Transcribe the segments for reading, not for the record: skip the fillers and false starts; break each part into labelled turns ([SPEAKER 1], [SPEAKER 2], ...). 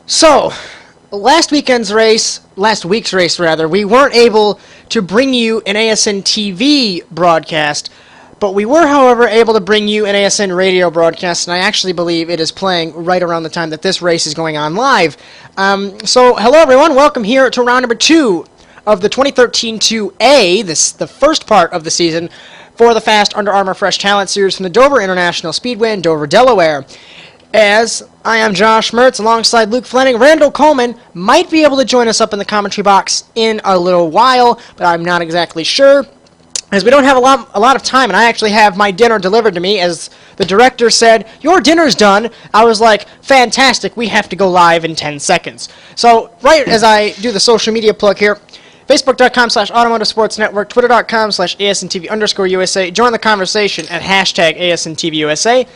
[SPEAKER 1] So, last week's race, we weren't able to bring you an ASN TV broadcast, but we were, however, able to bring you an ASN radio broadcast, and I actually believe it is playing right around the time that this race is going on live. So, hello everyone, welcome here to round number 2 of the 2013 2A, the first part of the season, for the Fast Under Armour Fresh Talent Series from the Dover International Speedway in Dover, Delaware. As I am Josh Mertz alongside Luke Fleming, Randal Coleman might be able to join us up in the commentary box in a little while, but I'm not exactly sure, as we don't have a lot of time, and I actually have my dinner delivered to me. As the director said, "Your dinner's done." I was like, fantastic, we have to go live in 10 seconds. So right as I do the social media plug here, Facebook.com/Automotive Sports Network, Twitter.com/ASNTV_USA. Join the conversation at hashtag ASNTVUSA.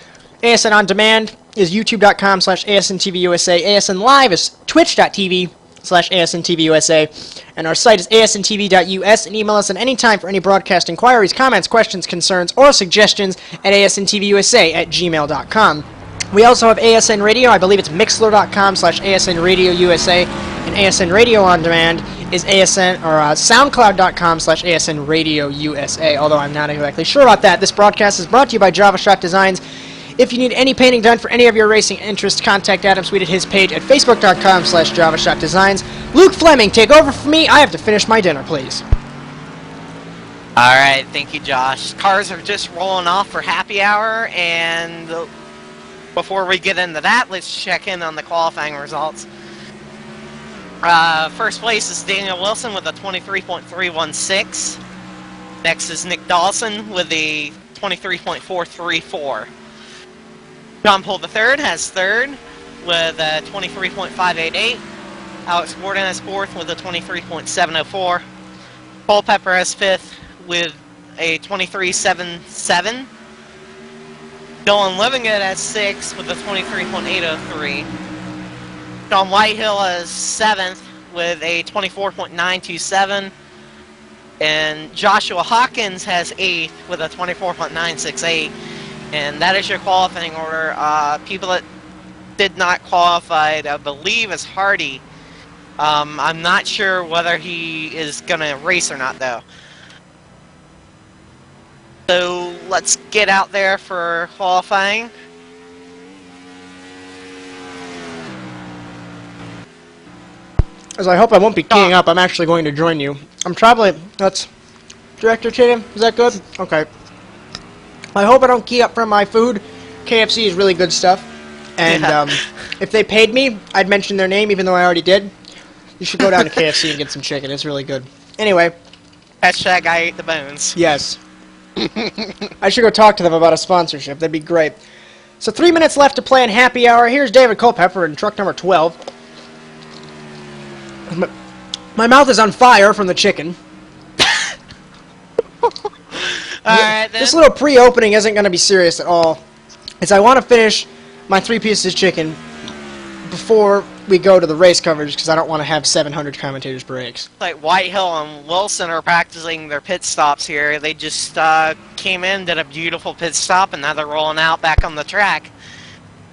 [SPEAKER 1] ASN On Demand is YouTube.com/ASNTVUSA. ASN Live is Twitch.tv/ASNTVUSA. And our site is ASNTV.us. And email us at any time for any broadcast inquiries, comments, questions, concerns, or suggestions at ASNTVUSA@gmail.com. We also have ASN Radio. I believe it's Mixler.com/ASN Radio USA. And ASN Radio On Demand is SoundCloud.com/ASN Radio USA. Although I'm not exactly sure about that. This broadcast is brought to you by Java Shot Designs. If you need any painting done for any of your racing interests, contact Adam Sweet at his page at Facebook.com/JavaShotDesigns. Luke Fleming, take over for me. I have to finish my dinner, please.
[SPEAKER 2] Alright, thank you, Josh. Cars are just rolling off for happy hour, and before we get into that, let's check in on the qualifying results. First place is Daniel Wilson with a 23.316. Next is Nick Dawson with a 23.434. John Poole III has third with a 23.588. Alex Gordon has fourth with a 23.704. Cole Pepper has fifth with a 23.77. Dylan Livengood has sixth with a 23.803. John Whitehill is seventh with a 24.927. And Joshua Hawkins has eighth with a 24.968. And that is your qualifying order. People that did not qualify, I believe, is Hardy. I'm not sure whether he is going to race or not, though. So let's get out there for qualifying.
[SPEAKER 1] As I hope I won't be keying up, I'm actually going to join you. I'm traveling. That's Director Chatham. Is that good? Okay. I hope I don't key up from my food. KFC is really good stuff. And if they paid me, I'd mention their name, even though I already did. You should go down to KFC and get some chicken. It's really good. Anyway.
[SPEAKER 2] Hashtag I ate the bones.
[SPEAKER 1] Yes. I should go talk to them about a sponsorship. That'd be great. So 3 minutes left to play in happy hour. Here's David Culpepper in truck number 12. My mouth is on fire from the chicken.
[SPEAKER 2] Alright, then.
[SPEAKER 1] This little pre-opening isn't going to be serious at all, as I want to finish my 3 pieces of chicken before we go to the race coverage, because I don't want to have 700 commentators breaks.
[SPEAKER 2] Like Whitehill and Wilson are practicing their pit stops here. They just came in, did a beautiful pit stop, and now they're rolling out back on the track.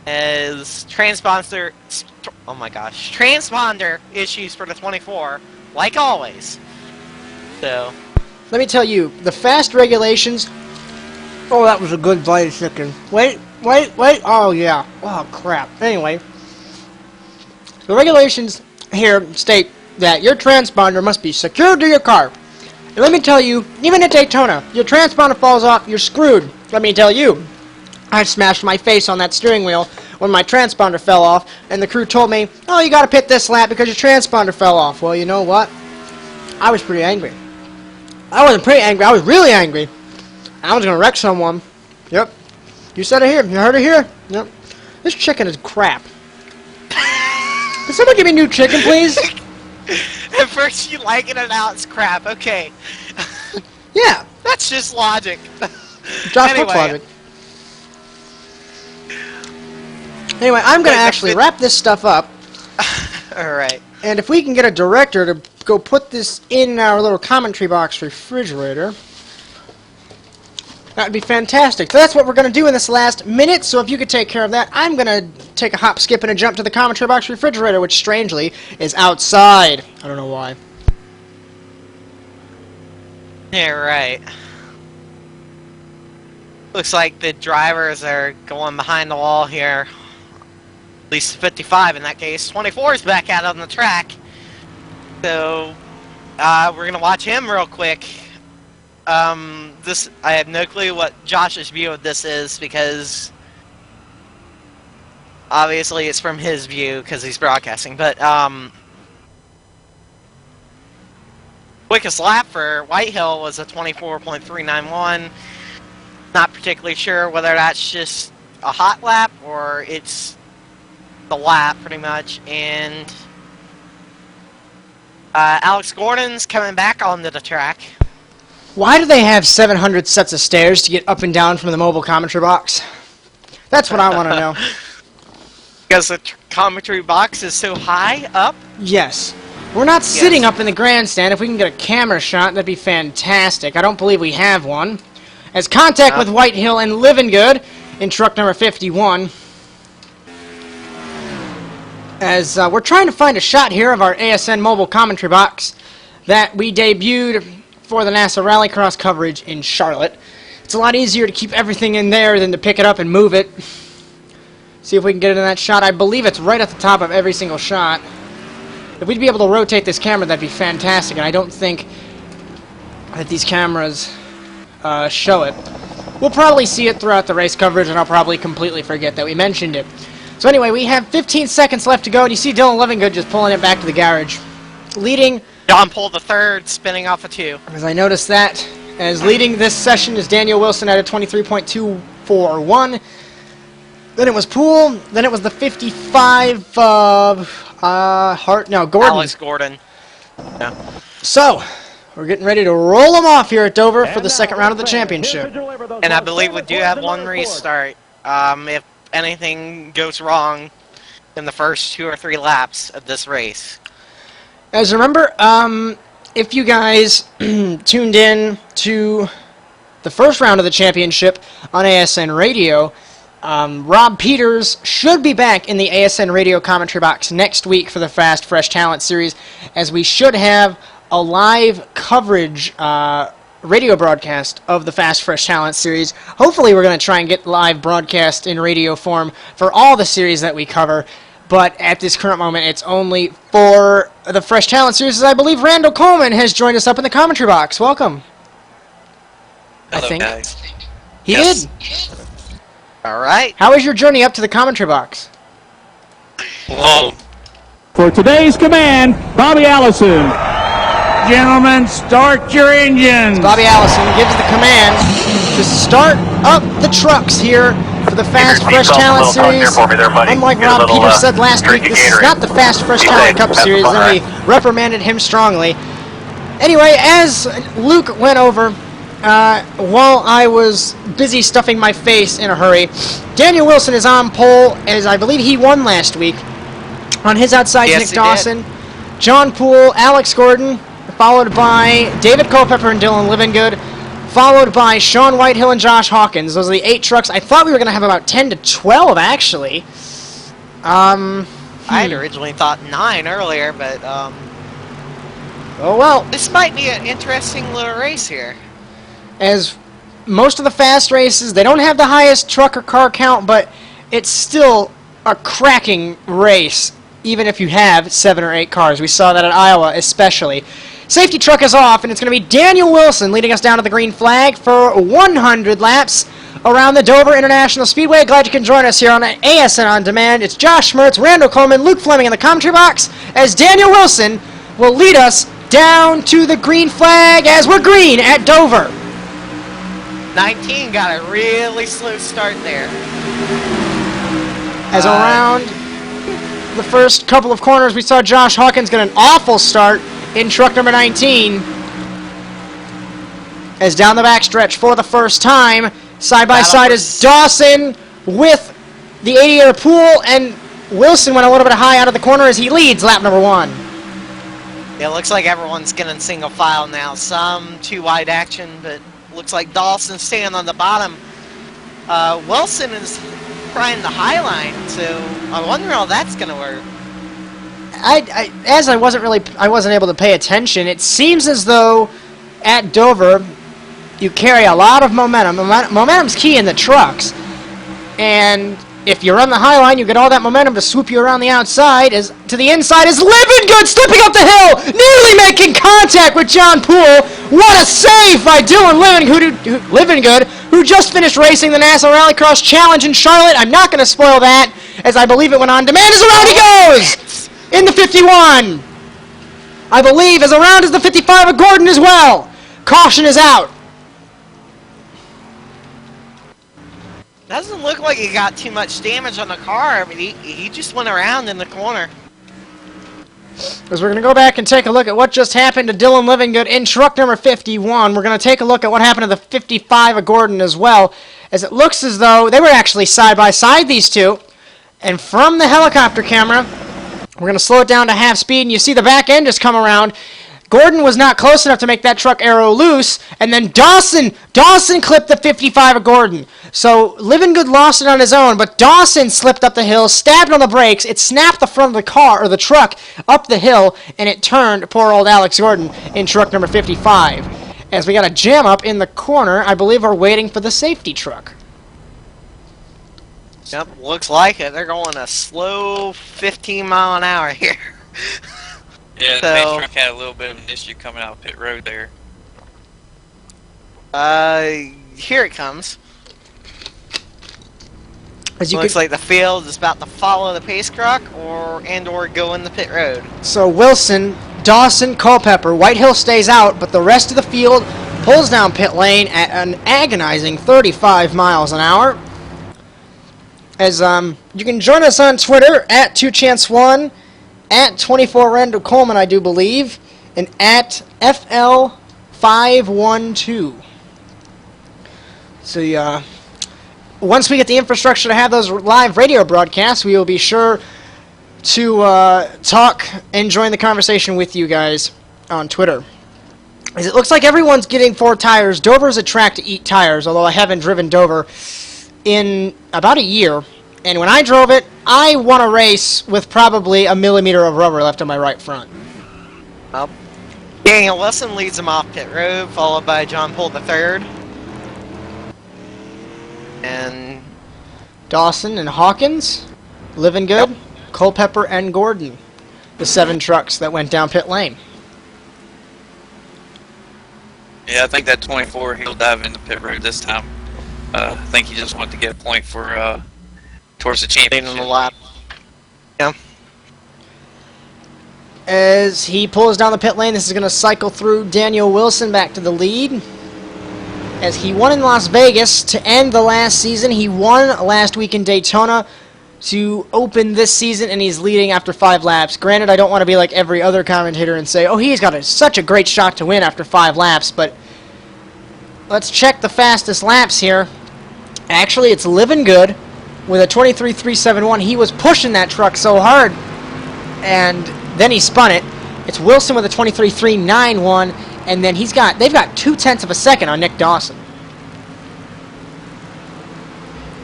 [SPEAKER 2] As transponder issues for the 24, like always. So.
[SPEAKER 1] Let me tell you, the fast regulations... Oh, that was a good bite of chicken. Wait. Oh, yeah. Oh, crap. Anyway. The regulations here state that your transponder must be secured to your car. And let me tell you, even at Daytona, your transponder falls off, you're screwed. Let me tell you. I smashed my face on that steering wheel when my transponder fell off, and the crew told me, "Oh, you gotta pit this lap because your transponder fell off." Well, you know what? I was pretty angry. I wasn't pretty angry, I was really angry. I was gonna wreck someone. Yep. You said it here. You heard it here. Yep. This chicken is crap. Can someone give me new chicken, please?
[SPEAKER 2] At first you like it and now it's crap. Okay.
[SPEAKER 1] Yeah.
[SPEAKER 2] That's just logic.
[SPEAKER 1] Josh Cook's logic. Anyway, I'm gonna actually wrap this stuff up.
[SPEAKER 2] Alright.
[SPEAKER 1] And if we can get a director to go put this in our little commentary box refrigerator, that would be fantastic. So that's what we're going to do in this last minute, so if you could take care of that, I'm going to take a hop, skip, and a jump to the commentary box refrigerator, which strangely is outside. I don't know why.
[SPEAKER 2] Yeah, right. Looks like the drivers are going behind the wall here. At least 55 in that case. 24 is back out on the track. So, we're going to watch him real quick. I have no clue what Josh's view of this is, because obviously it's from his view because he's broadcasting. But quickest lap for Whitehill was a 24.391. Not particularly sure whether that's just a hot lap or it's the lap, pretty much. And Alex Gordon's coming back onto the track.
[SPEAKER 1] Why do they have 700 sets of stairs to get up and down from the mobile commentary box? That's what I want to know.
[SPEAKER 2] Because the commentary box is so high up?
[SPEAKER 1] Yes. We're not sitting up in the grandstand. If we can get a camera shot, that'd be fantastic. I don't believe we have one. As contact with Whitehill and Livengood in truck number 51. As we're trying to find a shot here of our ASN mobile commentary box that we debuted for the NASA Rallycross coverage in Charlotte. It's a lot easier to keep everything in there than to pick it up and move it. See if we can get it in that shot. I believe it's right at the top of every single shot. If we'd be able to rotate this camera, that'd be fantastic, and I don't think that these cameras show it. We'll probably see it throughout the race coverage, and I'll probably completely forget that we mentioned it. So anyway, we have 15 seconds left to go, and you see Dylan Livengood just pulling it back to the garage. Leading...
[SPEAKER 2] John Poole the third, spinning off a 2.
[SPEAKER 1] As I noticed that, as leading this session is Daniel Wilson at a 23.241. Then it was Poole. Then it was the 55 of Gordon.
[SPEAKER 2] Alex Gordon. Yeah.
[SPEAKER 1] So, we're getting ready to roll them off here at Dover for the second round of the championship.
[SPEAKER 2] And I believe we do have one restart. If anything goes wrong in the first 2 or 3 laps of this race.
[SPEAKER 1] As remember, if you guys tuned in to the first round of the championship on ASN Radio, Rob Peters should be back in the ASN Radio commentary box next week for the Fast Fresh Talent Series, as we should have a live coverage radio broadcast of the Fast Fresh Talent Series. Hopefully we're going to try and get live broadcast in radio form for all the series that we cover. But at this current moment, it's only for the Fresh Talent Series, as I believe Randal Coleman has joined us up in the commentary box. Welcome.
[SPEAKER 3] Hello,
[SPEAKER 1] I think.
[SPEAKER 3] guys.
[SPEAKER 1] He
[SPEAKER 3] Yes.
[SPEAKER 1] did.
[SPEAKER 2] All right.
[SPEAKER 1] How was your journey up to the commentary box?
[SPEAKER 3] Well,
[SPEAKER 4] For today's command, Bobby Allison. Gentlemen, start your engines.
[SPEAKER 1] Bobby Allison gives the command to start up the trucks here for the Fast Fresh Talent Series. Unlike Rob Peters said last week, this is not the Fast Fresh Talent Cup Series, and we reprimanded him strongly. Anyway, as Luke went over, while I was busy stuffing my face in a hurry, Daniel Wilson is on pole, as I believe he won last week. On his outside,
[SPEAKER 2] Yes,
[SPEAKER 1] Nick
[SPEAKER 2] he
[SPEAKER 1] Dawson, John Poole, Alex Gordon, followed by David Culpepper and Dylan Livengood, followed by Sean Whitehill and Josh Hawkins. Those are the 8 trucks. I thought we were going to have about 10 to 12, actually.
[SPEAKER 2] I had originally thought 9 earlier, but
[SPEAKER 1] Oh, well.
[SPEAKER 2] this might be an interesting little race here.
[SPEAKER 1] As most of the fast races, they don't have the highest truck or car count, but it's still a cracking race, even if you have 7 or 8 cars. We saw that at Iowa, especially. Safety truck is off, and it's going to be Daniel Wilson leading us down to the green flag for 100 laps around the Dover International Speedway. Glad you can join us here on ASN On Demand. It's Josh Mertz, Randal Coleman, Luke Fleming in the commentary box, as Daniel Wilson will lead us down to the green flag as we're green at Dover.
[SPEAKER 2] 19 got a really slow start there.
[SPEAKER 1] As around the first couple of corners, we saw Josh Hawkins get an awful start in truck number 19. As down the backstretch for the first time, side by side is Dawson with the 80-year Poole, and Wilson went a little bit high out of the corner as he leads lap number 1.
[SPEAKER 2] It looks like everyone's getting single file now. Some 2 wide action, but looks like Dawson's staying on the bottom. Wilson is trying the high line, so I wonder how that's going to work.
[SPEAKER 1] As I wasn't able to pay attention, it seems as though at Dover you carry a lot of momentum. Momentum's key in the trucks, and if you run the high line, you get all that momentum to swoop you around the outside. To the inside is Livengood slipping up the hill, nearly making contact with John Poole. What a save by Dylan Livengood, who just finished racing the National Rallycross Challenge in Charlotte. I'm not going to spoil that, as I believe it went on demand. As around he goes in the 51. I believe as around as the 55 of Gordon as well. Caution is out.
[SPEAKER 2] Doesn't look like he got too much damage on the car. I mean, he just went around in the corner.
[SPEAKER 1] As we're going to go back and take a look at what just happened to Dylan Livengood in truck number 51. We're going to take a look at what happened to the 55 of Gordon as well, as it looks as though they were actually side by side, these two. And from the helicopter camera, we're going to slow it down to half speed, and you see the back end just come around. Gordon was not close enough to make that truck arrow loose, and then Dawson clipped the 55 of Gordon. So Livengood lost it on his own, but Dawson slipped up the hill, stabbed on the brakes, it snapped the front of the car, or the truck, up the hill, and it turned poor old Alex Gordon in truck number 55. As we got a jam up in the corner, I believe we're waiting for the safety truck.
[SPEAKER 2] Yep, looks like it. They're going a slow 15 mile an hour here.
[SPEAKER 3] Yeah, the
[SPEAKER 2] So-
[SPEAKER 3] pace truck had a little bit of an issue coming out pit road there.
[SPEAKER 2] Here it comes.
[SPEAKER 1] As you
[SPEAKER 2] Looks
[SPEAKER 1] can,
[SPEAKER 2] like the field is about to follow the pace truck or go in the pit road.
[SPEAKER 1] so Wilson, Dawson, Culpepper, Whitehill stays out, but the rest of the field pulls down pit lane at an agonizing 35 miles an hour. As you can join us on Twitter at 2chance1, at 24 Randal Coleman, I do believe, and at FL512. So once we get the infrastructure to have those live radio broadcasts, we will be sure to talk and join the conversation with you guys on Twitter. As it looks like everyone's getting 4 tires. Dover's a track to eat tires, although I haven't driven Dover in about a year. And when I drove it, I won a race with probably a millimeter of rubber left on my right front.
[SPEAKER 2] Well, Daniel Wilson leads him off pit road, followed by John Poole III. And
[SPEAKER 1] Dawson and Hawkins, Livengood,
[SPEAKER 2] Yep.
[SPEAKER 1] Culpepper, and Gordon. The 7 trucks that went down pit lane.
[SPEAKER 3] Yeah, I think that 24 he'll dive into pit road this time. I think he just wanted to get a point for towards the
[SPEAKER 2] leading
[SPEAKER 3] championship.
[SPEAKER 2] the lap. Yeah.
[SPEAKER 1] As he pulls down the pit lane, this is going to cycle through Daniel Wilson back to the lead. As he won in Las Vegas to end the last season, he won last week in Daytona to open this season, and he's leading after 5 laps. Granted, I don't want to be like every other commentator and say, oh, he's got such a great shot to win after 5 laps, but let's check the fastest laps here. Actually, it's Livengood with a 23.371. He was pushing that truck so hard, and then he spun it. It's Wilson with a 23.391, and then they've got 0.2 of a second on Nick Dawson.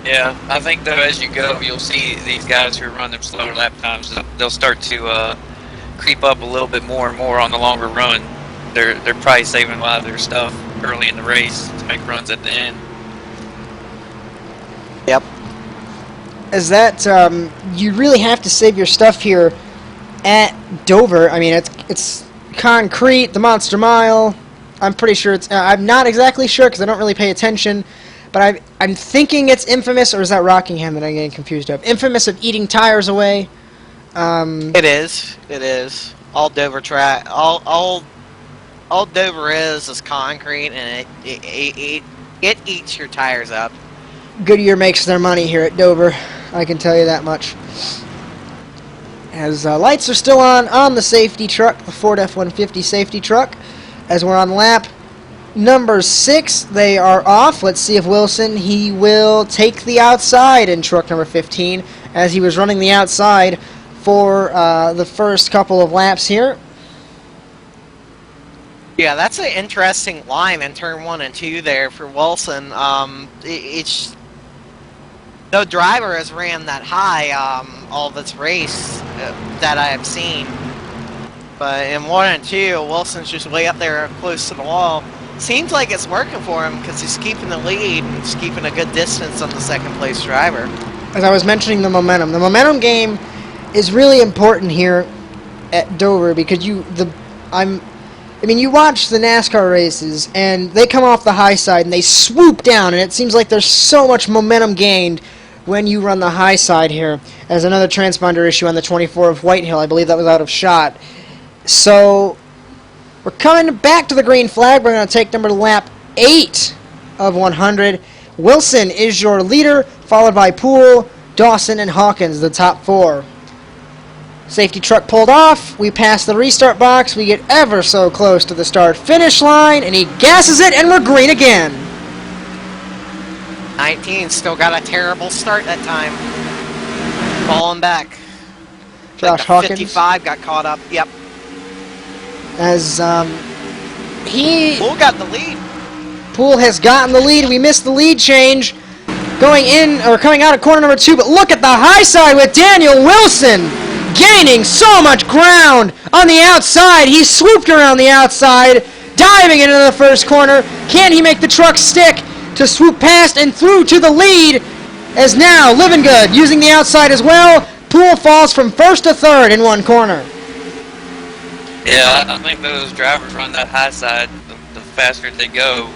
[SPEAKER 3] Yeah, I think though as you go, you'll see these guys who run them slower lap times. They'll start to creep up a little bit more and more on the longer run. They're probably saving a lot of their stuff early in the race to make runs at the end.
[SPEAKER 2] Yep.
[SPEAKER 1] Is that you really have to save your stuff here at Dover? I mean, it's concrete, the Monster Mile. I'm pretty sure it's. I'm not exactly sure because I don't really pay attention. But I'm thinking it's infamous, or is that Rockingham that I'm getting confused of? Infamous of eating tires away.
[SPEAKER 2] It is. It is. All Dover track. All Dover is concrete, and it eats your tires up.
[SPEAKER 1] Goodyear makes their money here at Dover. I can tell you that much. As lights are still on the safety truck, the Ford F-150 safety truck. As we're on lap number 6, they are off. Let's see if Wilson, he will take the outside in truck number 15, as he was running the outside for the first couple of laps here.
[SPEAKER 2] Yeah, that's an interesting line in turn 1 and 2 there for Wilson. No driver has ran that high all this race that I have seen. But in 1 and 2, Wilson's just way up there close to the wall. Seems like it's working for him because he's keeping the lead and he's keeping a good distance on the second place driver.
[SPEAKER 1] As I was mentioning the momentum game is really important here at Dover because you watch the NASCAR races and they come off the high side and they swoop down, and it seems like there's so much momentum gained when you run the high side here. As another transponder issue on the 24 of Whitehill, I believe that was out of shot. So we're coming back to the green flag. We're going to take number lap 8 of 100. Wilson is your leader, followed by Poole, Dawson, and Hawkins, the top 4. Safety truck pulled off. We pass the restart box. We get ever so close to the start-finish line, and he gasses it, and we're green again.
[SPEAKER 2] 19 still got a terrible start that time. Falling back.
[SPEAKER 1] Josh
[SPEAKER 2] Like
[SPEAKER 1] Hawkins.
[SPEAKER 2] 55 got caught up. Yep.
[SPEAKER 1] As
[SPEAKER 2] Poole got the lead.
[SPEAKER 1] Poole has gotten the lead. We missed the lead change going in or coming out of corner number 2, but look at the high side with Daniel Wilson gaining so much ground on the outside. He swooped around the outside, diving into the first corner. Can he make the truck stick to swoop past and through to the lead? As now Livengood using the outside as well. Poole falls from first to third in one corner.
[SPEAKER 3] Yeah, I think those drivers run that high side, the faster they go,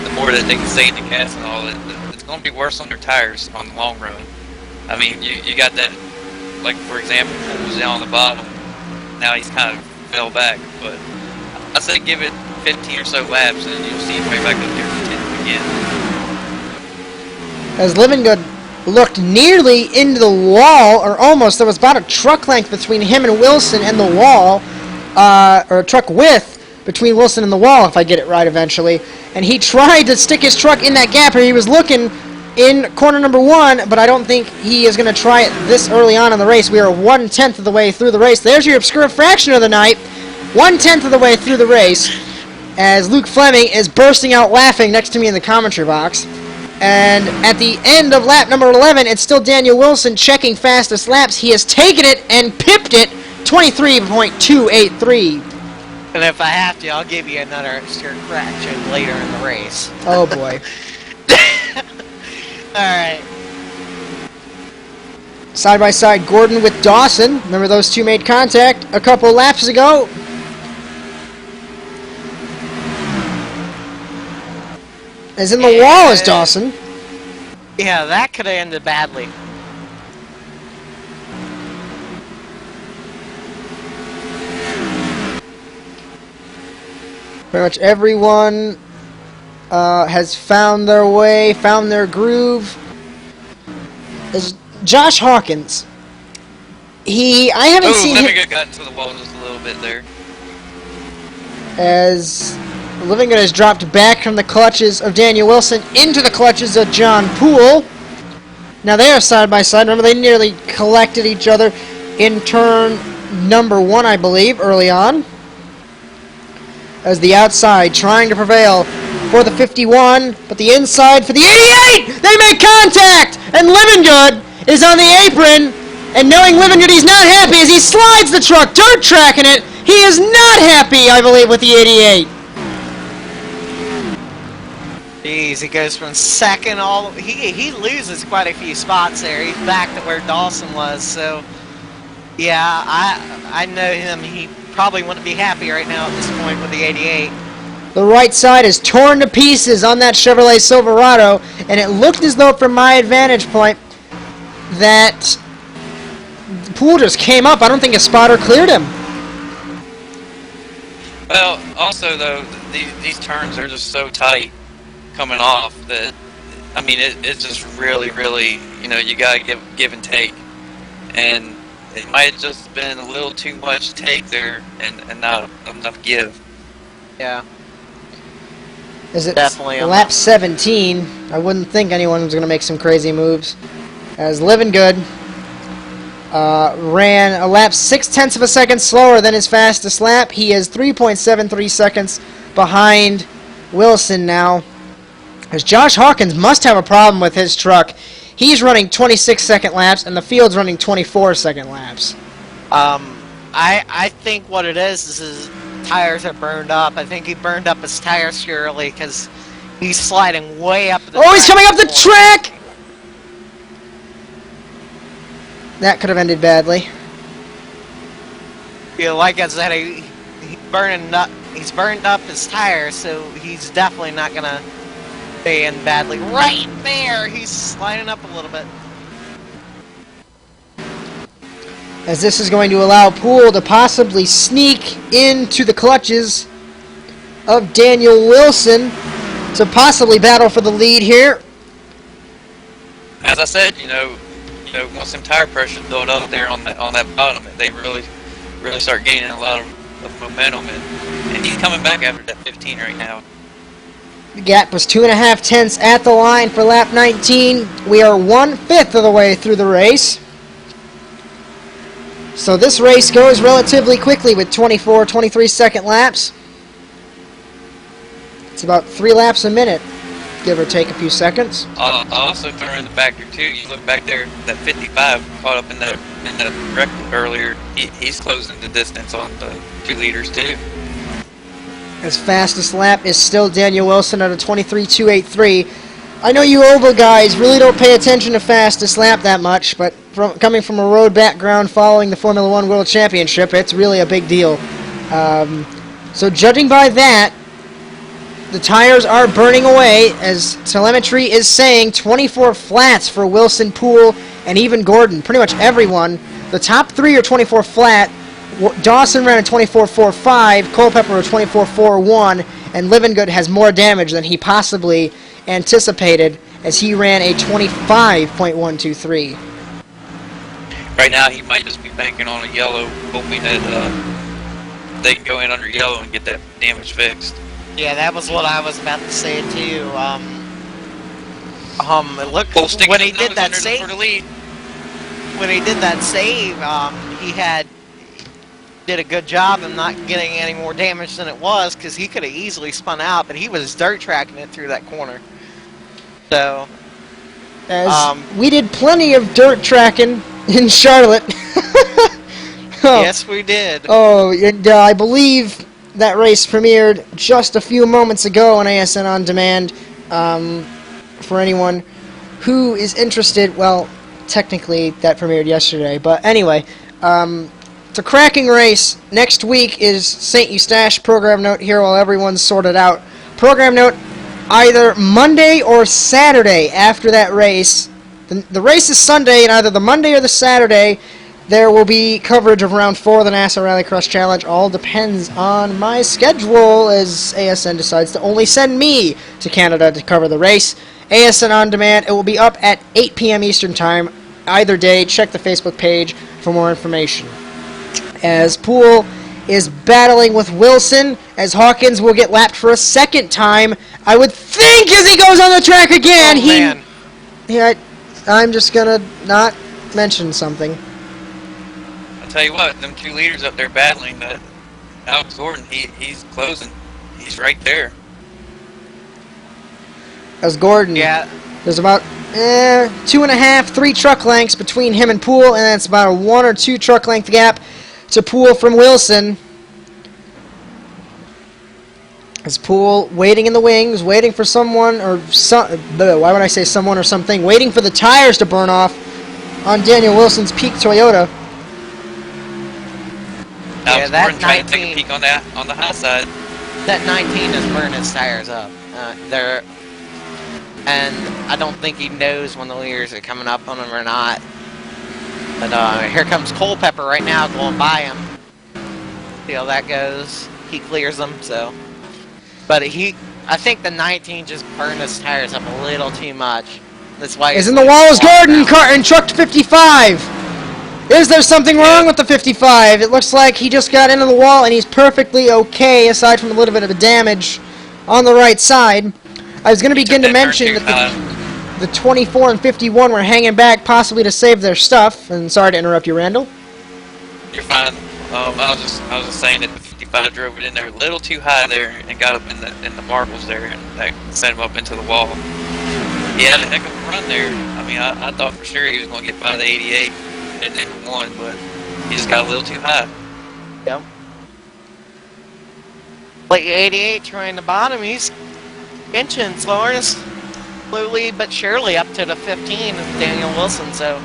[SPEAKER 3] the more that they can save the gas and all. It's going to be worse on their tires on the long run. I mean, you got that, like, for example, Poole was down on the bottom. Now he's kind of fell back. But I say give it 15 or so laps, and you'll see him way back up there again.
[SPEAKER 1] As Livengood looked nearly into the wall, or almost. There was about a truck length between him and Wilson and the wall, or a truck width between Wilson and the wall, if I get it right eventually. And he tried to stick his truck in that gap, or he was looking in corner number 1, but I don't think he is going to try it this early on in the race. We are 1/10 of the way through the race. There's your obscure fraction of the night. 1/10 of the way through the race, as Luke Fleming is bursting out laughing next to me in the commentary box. And at the end of lap number 11, it's still Daniel Wilson checking fastest laps. He has taken it and pipped it, 23.283.
[SPEAKER 2] And if I have to, I'll give you another extra fraction later in the race.
[SPEAKER 1] Oh, boy.
[SPEAKER 2] Alright.
[SPEAKER 1] Side-by-side Gordon with Dawson. Remember those two made contact a couple laps ago. As in the wall is Dawson.
[SPEAKER 2] Yeah, that could have ended badly.
[SPEAKER 1] Pretty much everyone has found their way, found their groove. As Josh Hawkins, I haven't seen him.
[SPEAKER 3] Livengood got into the wall just a little bit there.
[SPEAKER 1] As Livengood has dropped back from the clutches of Daniel Wilson into the clutches of John Poole. Now they are side by side. Remember, they nearly collected each other in turn number 1, I believe, early on. As the outside trying to prevail for the 51, but the inside for the 88! They make contact! And Livengood is on the apron, and knowing Livengood, he's not happy as he slides the truck, dirt tracking it. He is not happy, I believe, with the 88.
[SPEAKER 2] Jeez, he goes from second all... He loses quite a few spots there. He's back to where Dawson was, so... Yeah, I know him. He probably wouldn't be happy right now at this point with the 88.
[SPEAKER 1] The right side is torn to pieces on that Chevrolet Silverado, and it looked as though, from my advantage point, that Poole just came up. I don't think a spotter cleared him.
[SPEAKER 3] Well, also, though, these turns are just so tight coming off that, I mean, it's just really, really, you got to give and take. And it might have just been a little too much take there and not enough give.
[SPEAKER 2] Yeah.
[SPEAKER 1] Is it
[SPEAKER 2] Definitely
[SPEAKER 1] lap 17? I wouldn't think anyone was going to make some crazy moves. As Livengood ran a lap 0.6 of a second slower than his fastest lap. He is 3.73 seconds behind Wilson now. As Josh Hawkins must have a problem with his truck. He's running 26-second laps, and the field's running 24-second laps.
[SPEAKER 2] I think what it is his tires are burned up. I think he burned up his tires too early because he's sliding way up the track.
[SPEAKER 1] Oh, he's coming up the track! That could have ended badly.
[SPEAKER 2] Yeah, like I said, he's burned up his tires, so he's definitely not gonna stay in badly. Right there, he's sliding up a little bit.
[SPEAKER 1] As this is going to allow Poole to possibly sneak into the clutches of Daniel Wilson to possibly battle for the lead here.
[SPEAKER 3] As I said, once some tire pressure build up there on that bottom, they really start gaining a lot of momentum, and he's coming back after that 15 right now.
[SPEAKER 1] The gap was 2.5 tenths at the line for lap 19. We are 1/5 of the way through the race. So this race goes relatively quickly with 24, 23-second laps. It's about 3 laps a minute, give or take a few seconds.
[SPEAKER 3] I'll also throw in the factor too. You look back there, that 55 caught up in the wreck earlier. He's closing the distance on the 2 leaders too.
[SPEAKER 1] His fastest lap is still Daniel Wilson at a 23.283. I know you Oval guys really don't pay attention to fastest lap that much, but coming from a road background following the Formula One World Championship, it's really a big deal. So judging by that, the tires are burning away as telemetry is saying 24 flats for Wilson, Poole, and even Gordon. Pretty much everyone. The top 3 are 24 flat. Dawson ran a 24.45, Culpepper a 24.41, and Livengood has more damage than he possibly anticipated as he ran a 25.123.
[SPEAKER 3] Right now, he might just be banking on a yellow, hoping that they can go in under yellow and get that damage fixed.
[SPEAKER 2] Yeah, that was what I was about to say too. Look, when he did that save, he did a good job of not getting any more damage than it was, because he could have easily spun out, but he was dirt tracking it through that corner. So,
[SPEAKER 1] as we did plenty of dirt tracking in Charlotte.
[SPEAKER 2] Yes, we did.
[SPEAKER 1] Oh, and I believe that race premiered just a few moments ago on ASN On Demand. For anyone who is interested, well, technically that premiered yesterday, but anyway, it's a cracking race. Next week is St. Eustache. Program note here while everyone's sorted out. Program note, either Monday or Saturday after that race. The race is Sunday, and either the Monday or the Saturday, there will be coverage of round 4 of the NASA Rallycross Challenge. All depends on my schedule as ASN decides to only send me to Canada to cover the race. ASN On Demand, it will be up at 8 p.m. Eastern Time either day. Check the Facebook page for more information. As Poole is battling with Wilson, as Hawkins will get lapped for a second time, I would think, as he goes on the track again.
[SPEAKER 2] Oh, man.
[SPEAKER 1] I'm just going to not mention something.
[SPEAKER 3] I'll tell you what, them 2 leaders up there battling, Alex Gordon, he's closing. He's right there.
[SPEAKER 1] As Gordon,
[SPEAKER 2] yeah,
[SPEAKER 1] there's about 2.5, 3 truck lengths between him and Poole, and it's about a 1 or 2 truck length gap to Poole from Wilson. As Poole waiting in the wings, waiting for someone or why would I say someone or something? Waiting for the tires to burn off on Daniel Wilson's Peak Toyota.
[SPEAKER 3] Alex
[SPEAKER 2] that
[SPEAKER 3] Gordon trying to take a peek on the high side.
[SPEAKER 2] That 19 has burned his tires up. And I don't think he knows when the leaders are coming up on him or not. But here comes Culpepper right now going by him. See how that goes. He clears them, so. But I think the 19 just burned his tires up a little too much. That's why.
[SPEAKER 1] Is in the wall is Gordon and truck 55. Is there something wrong with the 55? It looks like he just got into the wall and he's perfectly okay, aside from a little bit of a damage on the right side. I was going to begin to mention that the 24 and 51 were hanging back, possibly to save their stuff. And sorry to interrupt you, Randall.
[SPEAKER 3] You're fine. I was just saying that the 55 drove it in there a little too high there and got up in the marbles there, and that sent him up into the wall. He had a heck of a run there. I me. I thought for sure he was going to get by the 88 at number 1, but he just got a little too high.
[SPEAKER 2] Yep. Like 88 trying to bottom, he's inching slower, slowly but surely up to the 15 of Daniel Wilson. So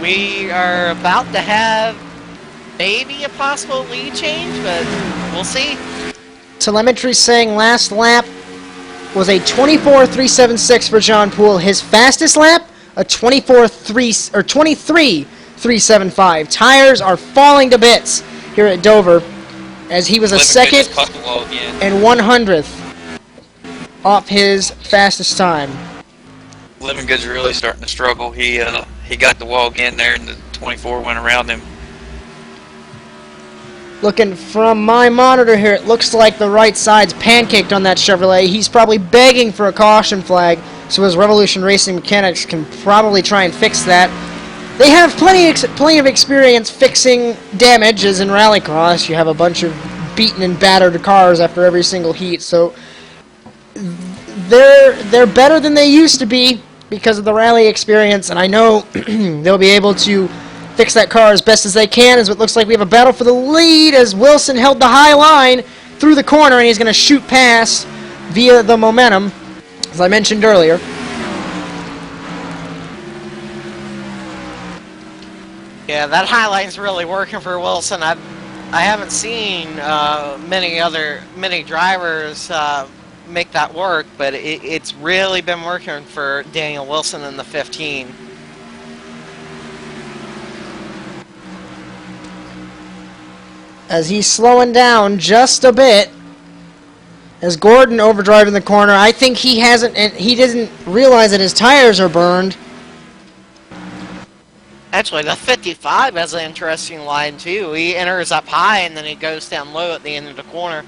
[SPEAKER 2] we are about to have maybe a possible lead change, but we'll see.
[SPEAKER 1] Telemetry saying last lap was a 24.376 for John Poole. His fastest lap, a 23.375. Tires are falling to bits here at Dover, as he was a second and 100th off his fastest time.
[SPEAKER 3] Livengood's really starting to struggle. He got the wall again there, and the 24 went around him.
[SPEAKER 1] Looking from my monitor here, it looks like the right side's pancaked on that Chevrolet. He's probably begging for a caution flag, so his Revolution Racing mechanics can probably try and fix that. They have plenty of experience fixing damage, as in rallycross. You have a bunch of beaten and battered cars after every single heat, so they're better than they used to be because of the rally experience, and I know they'll be able to fix that car as best as they can, as it looks like we have a battle for the lead as Wilson held the high line through the corner, and he's going to shoot past via the momentum, as I mentioned earlier.
[SPEAKER 2] Yeah, that highline's really working for Wilson. I haven't seen many drivers make that work, but it's really been working for Daniel Wilson in the 15.
[SPEAKER 1] As he's slowing down just a bit, as Gordon overdriving the corner. I think he doesn't realize that his tires are burned.
[SPEAKER 2] Actually, the 55 has an interesting line, too. He enters up high, and then he goes down low at the end of the corner.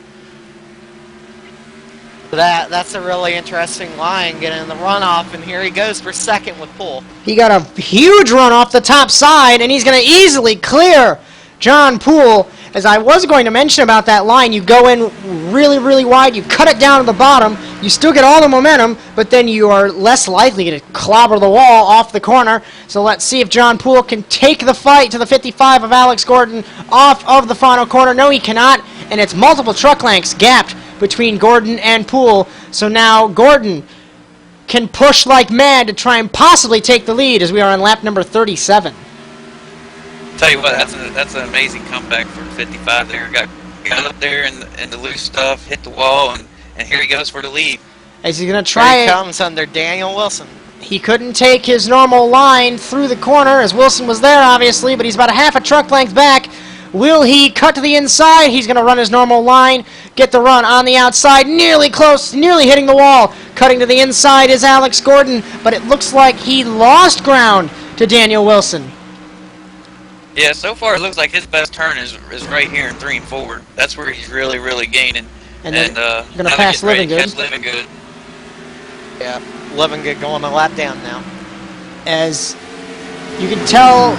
[SPEAKER 2] That's a really interesting line, getting the runoff, and here he goes for second with Poole.
[SPEAKER 1] He got a huge run off the top side, and he's going to easily clear John Poole. As I was going to mention about that line, you go in really, really wide, you cut it down to the bottom, you still get all the momentum, but then you are less likely to clobber the wall off the corner. So let's see if John Poole can take the fight to the 55 of Alex Gordon off of the final corner. No, he cannot, and it's multiple truck lengths gapped between Gordon and Poole. So now Gordon can push like mad to try and possibly take the lead as we are on lap number 37.
[SPEAKER 3] Tell you what, that's an amazing comeback for 55 there. Got up there and the loose stuff, hit the wall, and here he goes for the lead.
[SPEAKER 1] As he's going to try
[SPEAKER 2] Here
[SPEAKER 1] it.
[SPEAKER 2] he comes under Daniel Wilson.
[SPEAKER 1] He couldn't take his normal line through the corner, as Wilson was there, obviously, but he's about a half a truck length back. Will he cut to the inside? He's going to run his normal line, get the run on the outside, nearly close, nearly hitting the wall. Cutting to the inside is Alex Gordon, but it looks like he lost ground to Daniel Wilson.
[SPEAKER 3] Yeah, so far it looks like his best turn is right here in 3 and 4. That's where he's really, really gaining.
[SPEAKER 1] And then going to pass
[SPEAKER 3] Livengood.
[SPEAKER 2] Yeah, Livengood going a lap down now.
[SPEAKER 1] As you can tell,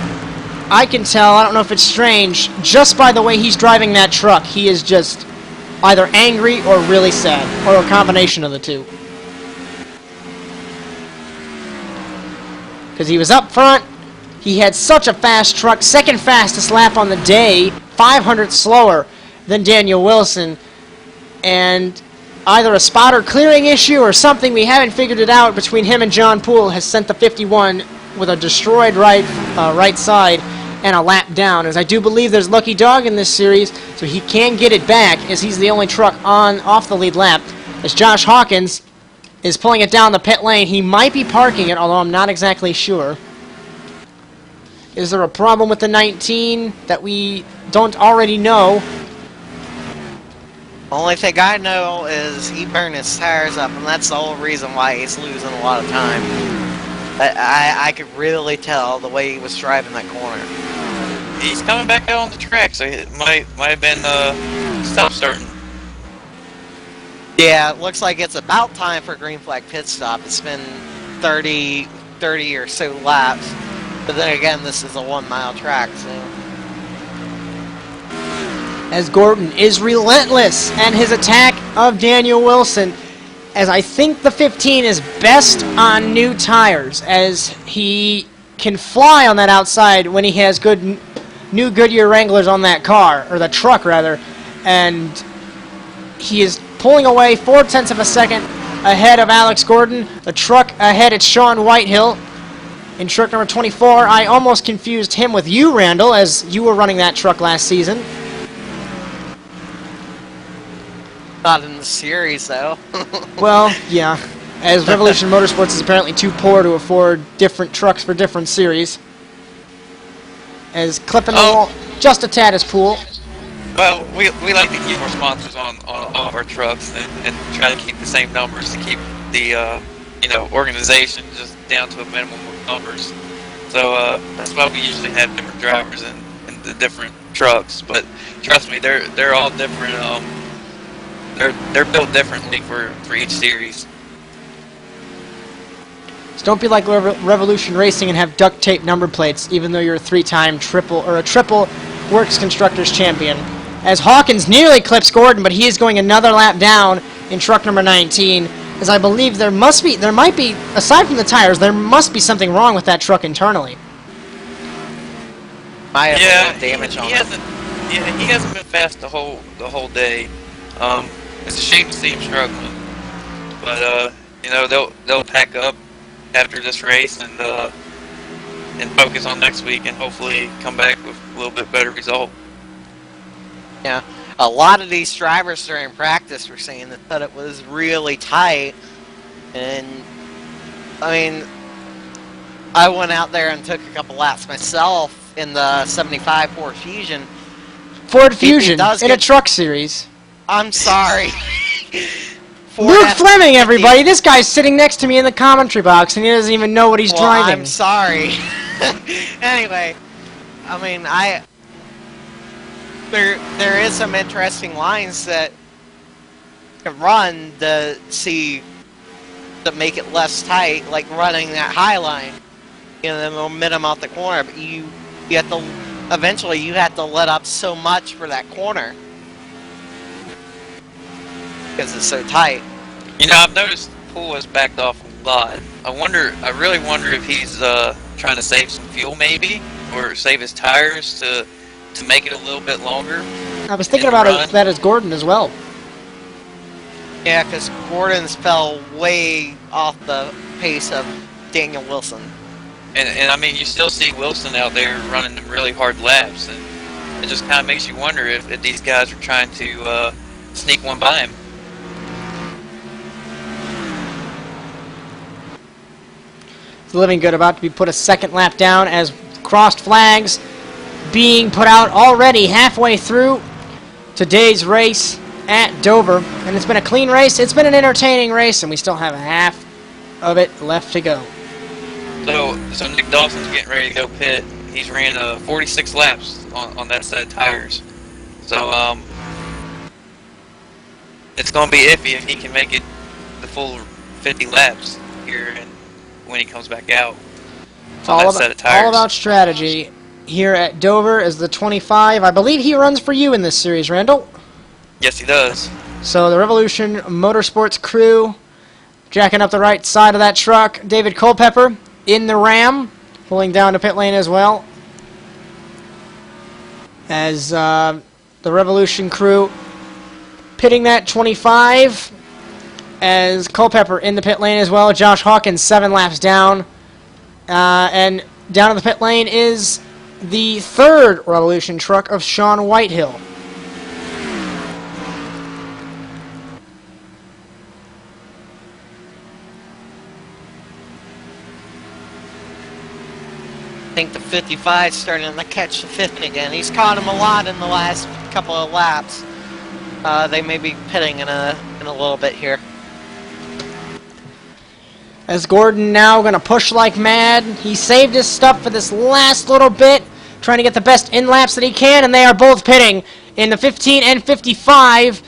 [SPEAKER 1] I can tell, I don't know if it's strange, just by the way he's driving that truck, he is just either angry or really sad, or a combination of the two. Because he was up front, he had such a fast truck, second fastest lap on the day, 500 slower than Daniel Wilson, and either a spotter clearing issue or something, we haven't figured it out, between him and John Poole has sent the 51 with a destroyed right side and a lap down, as I do believe there's lucky dog in this series, so he can get it back, as he's the only truck off the lead lap, as Josh Hawkins is pulling it down the pit lane. He might be parking it, although I'm not exactly sure. Is there a problem with the 19 that we don't already know?
[SPEAKER 2] Only thing I know is he burned his tires up, and that's the whole reason why he's losing a lot of time. I could really tell the way he was driving that corner.
[SPEAKER 3] He's coming back out on the track, so it might have been stop-starting.
[SPEAKER 2] Yeah, it looks like it's about time for green flag pit stop. It's been 30 or so laps. But then again, this is a 1 mile track, so.
[SPEAKER 1] As Gordon is relentless and his attack of Daniel Wilson. as I think the 15 is best on new tires, as he can fly on that outside when he has good new Goodyear Wranglers on that car, or the truck rather, and he is pulling away 0.4 of a second ahead of Alex Gordon. The truck ahead, it's Sean Whitehill in truck number 24. I almost confused him with you, Randall, as you were running that truck last season.
[SPEAKER 2] Not in the series, though.
[SPEAKER 1] Well, yeah, as Revolution Motorsports is apparently too poor to afford different trucks for different series. As clipping the wall just a tad is Poole.
[SPEAKER 3] Well, we like to keep our sponsors on all of our trucks and try to keep the same numbers to keep the organization just down to a minimum of numbers. So that's why we usually have different drivers in the different trucks. But trust me, they're all different. They're built differently for each series.
[SPEAKER 1] So don't be like Revolution Racing and have duct tape number plates, even though you're a three-time triple Works Constructors champion. As Hawkins nearly clips Gordon, but he is going another lap down in truck number 19. As I believe there might be, aside from the tires, there must be something wrong with that truck internally.
[SPEAKER 2] I have damage on it.
[SPEAKER 3] He hasn't been fast the whole day. It's a shame to see him struggling, but they'll pack up after this race and focus on next week and hopefully come back with a little bit better result.
[SPEAKER 2] Yeah, a lot of these drivers during practice were saying that it was really tight, and I mean, I went out there and took a couple laps myself in the 75 Ford Fusion.
[SPEAKER 1] Ford Fusion in a truck series.
[SPEAKER 2] I'm sorry.
[SPEAKER 1] Luke Fleming, everybody. This guy's sitting next to me in the commentary box, and he doesn't even know what he's driving.
[SPEAKER 2] I'm sorry. Anyway, I mean, there is some interesting lines that can run to make it less tight, like running that high line, the momentum out the corner. But you have to eventually you have to let up so much for that corner because it's so tight.
[SPEAKER 3] I've noticed Poole has backed off a lot. I really wonder if he's trying to save some fuel, maybe, or save his tires to make it a little bit longer.
[SPEAKER 1] I was thinking about that as Gordon as well.
[SPEAKER 2] Yeah, because Gordon's fell way off the pace of Daniel Wilson.
[SPEAKER 3] And I mean, you still see Wilson out there running them really hard laps, and it just kind of makes you wonder if these guys are trying to sneak one by him.
[SPEAKER 1] Livengood about to be put a second lap down as crossed flags being put out already halfway through today's race at Dover. And it's been a clean race. It's been an entertaining race, and we still have half of it left to go.
[SPEAKER 3] So Nick Dawson's getting ready to go pit. He's ran 46 laps on that set of tires. So it's going to be iffy if he can make it the full 50 laps here when he comes back out.
[SPEAKER 1] It's all about strategy here at Dover as the 25. I believe he runs for you in this series, Randall.
[SPEAKER 3] Yes, he does.
[SPEAKER 1] So the Revolution Motorsports crew jacking up the right side of that truck. David Culpepper in the Ram, pulling down to pit lane as well. As the Revolution crew pitting that 25. As Culpepper in the pit lane as well. Josh Hawkins 7 laps down. And down in the pit lane is the third Revolution truck of Sean Whitehill.
[SPEAKER 2] I think the 55 is starting to catch the 50 again. He's caught him a lot in the last couple of laps. They may be pitting in a little bit here.
[SPEAKER 1] As Gordon now going to push like mad. He saved his stuff for this last little bit, trying to get the best in-laps that he can, and they are both pitting in the 15 and 55.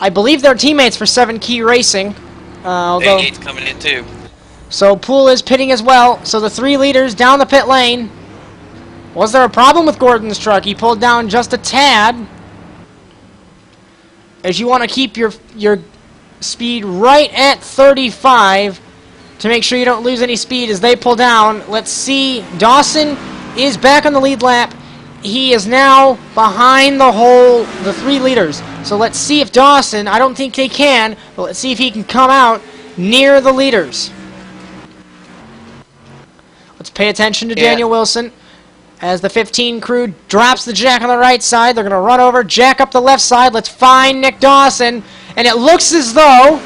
[SPEAKER 1] I believe they're teammates for 7 Key Racing. Although
[SPEAKER 3] Gates coming in too.
[SPEAKER 1] So Poole is pitting as well. So the 3 leaders down the pit lane. Was there a problem with Gordon's truck? He pulled down just a tad. As you want to keep your speed right at 35 to make sure you don't lose any speed as they pull down. Let's see. Dawson is back on the lead lap. He is now behind the 3 leaders. So let's see if Dawson, I don't think they can, but let's see if he can come out near the leaders. Let's pay attention to Daniel Wilson as the 15 crew drops the jack on the right side. They're going to run over, jack up the left side. Let's find Nick Dawson. And it looks as though,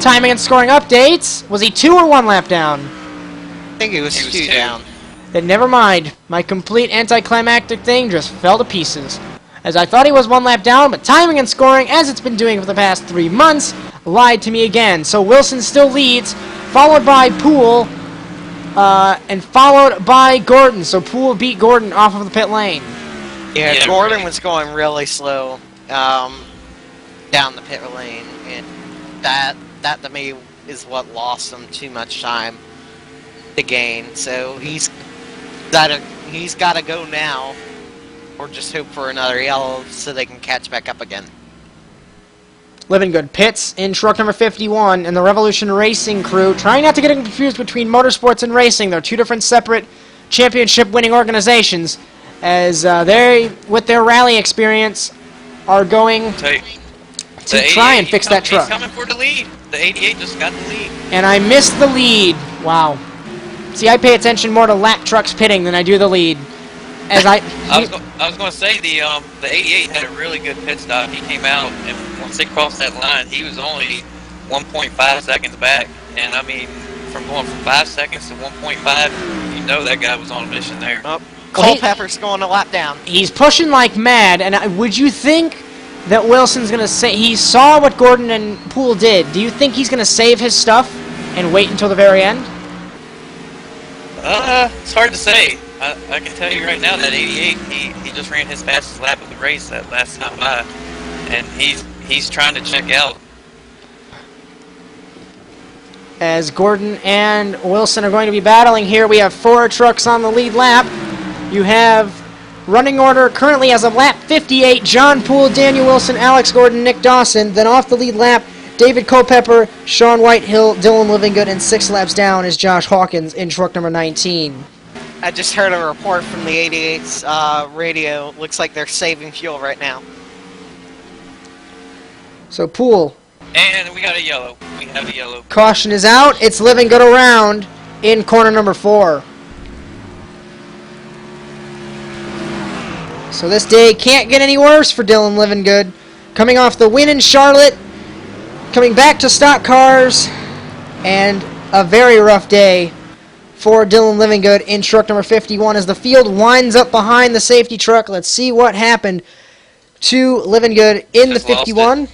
[SPEAKER 1] timing and scoring updates, was he 2 or 1 lap down?
[SPEAKER 2] I think he was 2 down.
[SPEAKER 1] Then never mind. My complete anticlimactic thing just fell to pieces. As I thought he was 1 lap down, but timing and scoring, as it's been doing for the past 3 months, lied to me again. So Wilson still leads, followed by Poole, and followed by Gordon. So Poole beat Gordon off of the pit lane.
[SPEAKER 2] Yeah, Gordon was going really slow down the pit lane, and that to me is what lost him too much time to gain. So he's got to go now, or just hope for another yellow so they can catch back up again.
[SPEAKER 1] Livengood pits in truck number 51, and the Revolution Racing crew, trying not to get confused between motorsports and racing. They're 2 different separate championship-winning organizations, as they, with their rally experience, are going to try and fix that truck.
[SPEAKER 3] He's coming for the lead. The 88 just got the lead.
[SPEAKER 1] And I missed the lead. Wow. See, I pay attention more to lap trucks pitting than I do the lead. As I
[SPEAKER 3] was going to say the 88 had a really good pit stop. He came out, and once they crossed that line, he was only 1.5 seconds back. And I mean, from going from 5 seconds to 1.5, you know that guy was on a mission there.
[SPEAKER 2] Oh, Culpepper's going a lap down.
[SPEAKER 1] He's pushing like mad, and would you think that Wilson's going to say he saw what Gordon and Poole did? Do you think he's going to save his stuff and wait until the very end?
[SPEAKER 3] It's hard to say. I can tell you right now that 88, he just ran his fastest lap of the race that last time by, and he's trying to check out.
[SPEAKER 1] As Gordon and Wilson are going to be battling here, we have 4 trucks on the lead lap. You have running order currently as of lap 58, John Poole, Daniel Wilson, Alex Gordon, Nick Dawson. Then off the lead lap, David Culpepper, Sean Whitehill, Dylan Livengood, and 6 laps down is Josh Hawkins in truck number 19.
[SPEAKER 2] I just heard a report from the 88's radio. Looks like they're saving fuel right now.
[SPEAKER 1] So Poole.
[SPEAKER 3] And we got a yellow. We have a yellow.
[SPEAKER 1] Caution is out. It's Livengood around in corner number 4. So this day can't get any worse for Dylan Livengood. Coming off the win in Charlotte, coming back to stock cars, and a very rough day for Dylan Livengood in truck number 51 as the field winds up behind the safety truck. Let's see what happened to Livengood in the 51.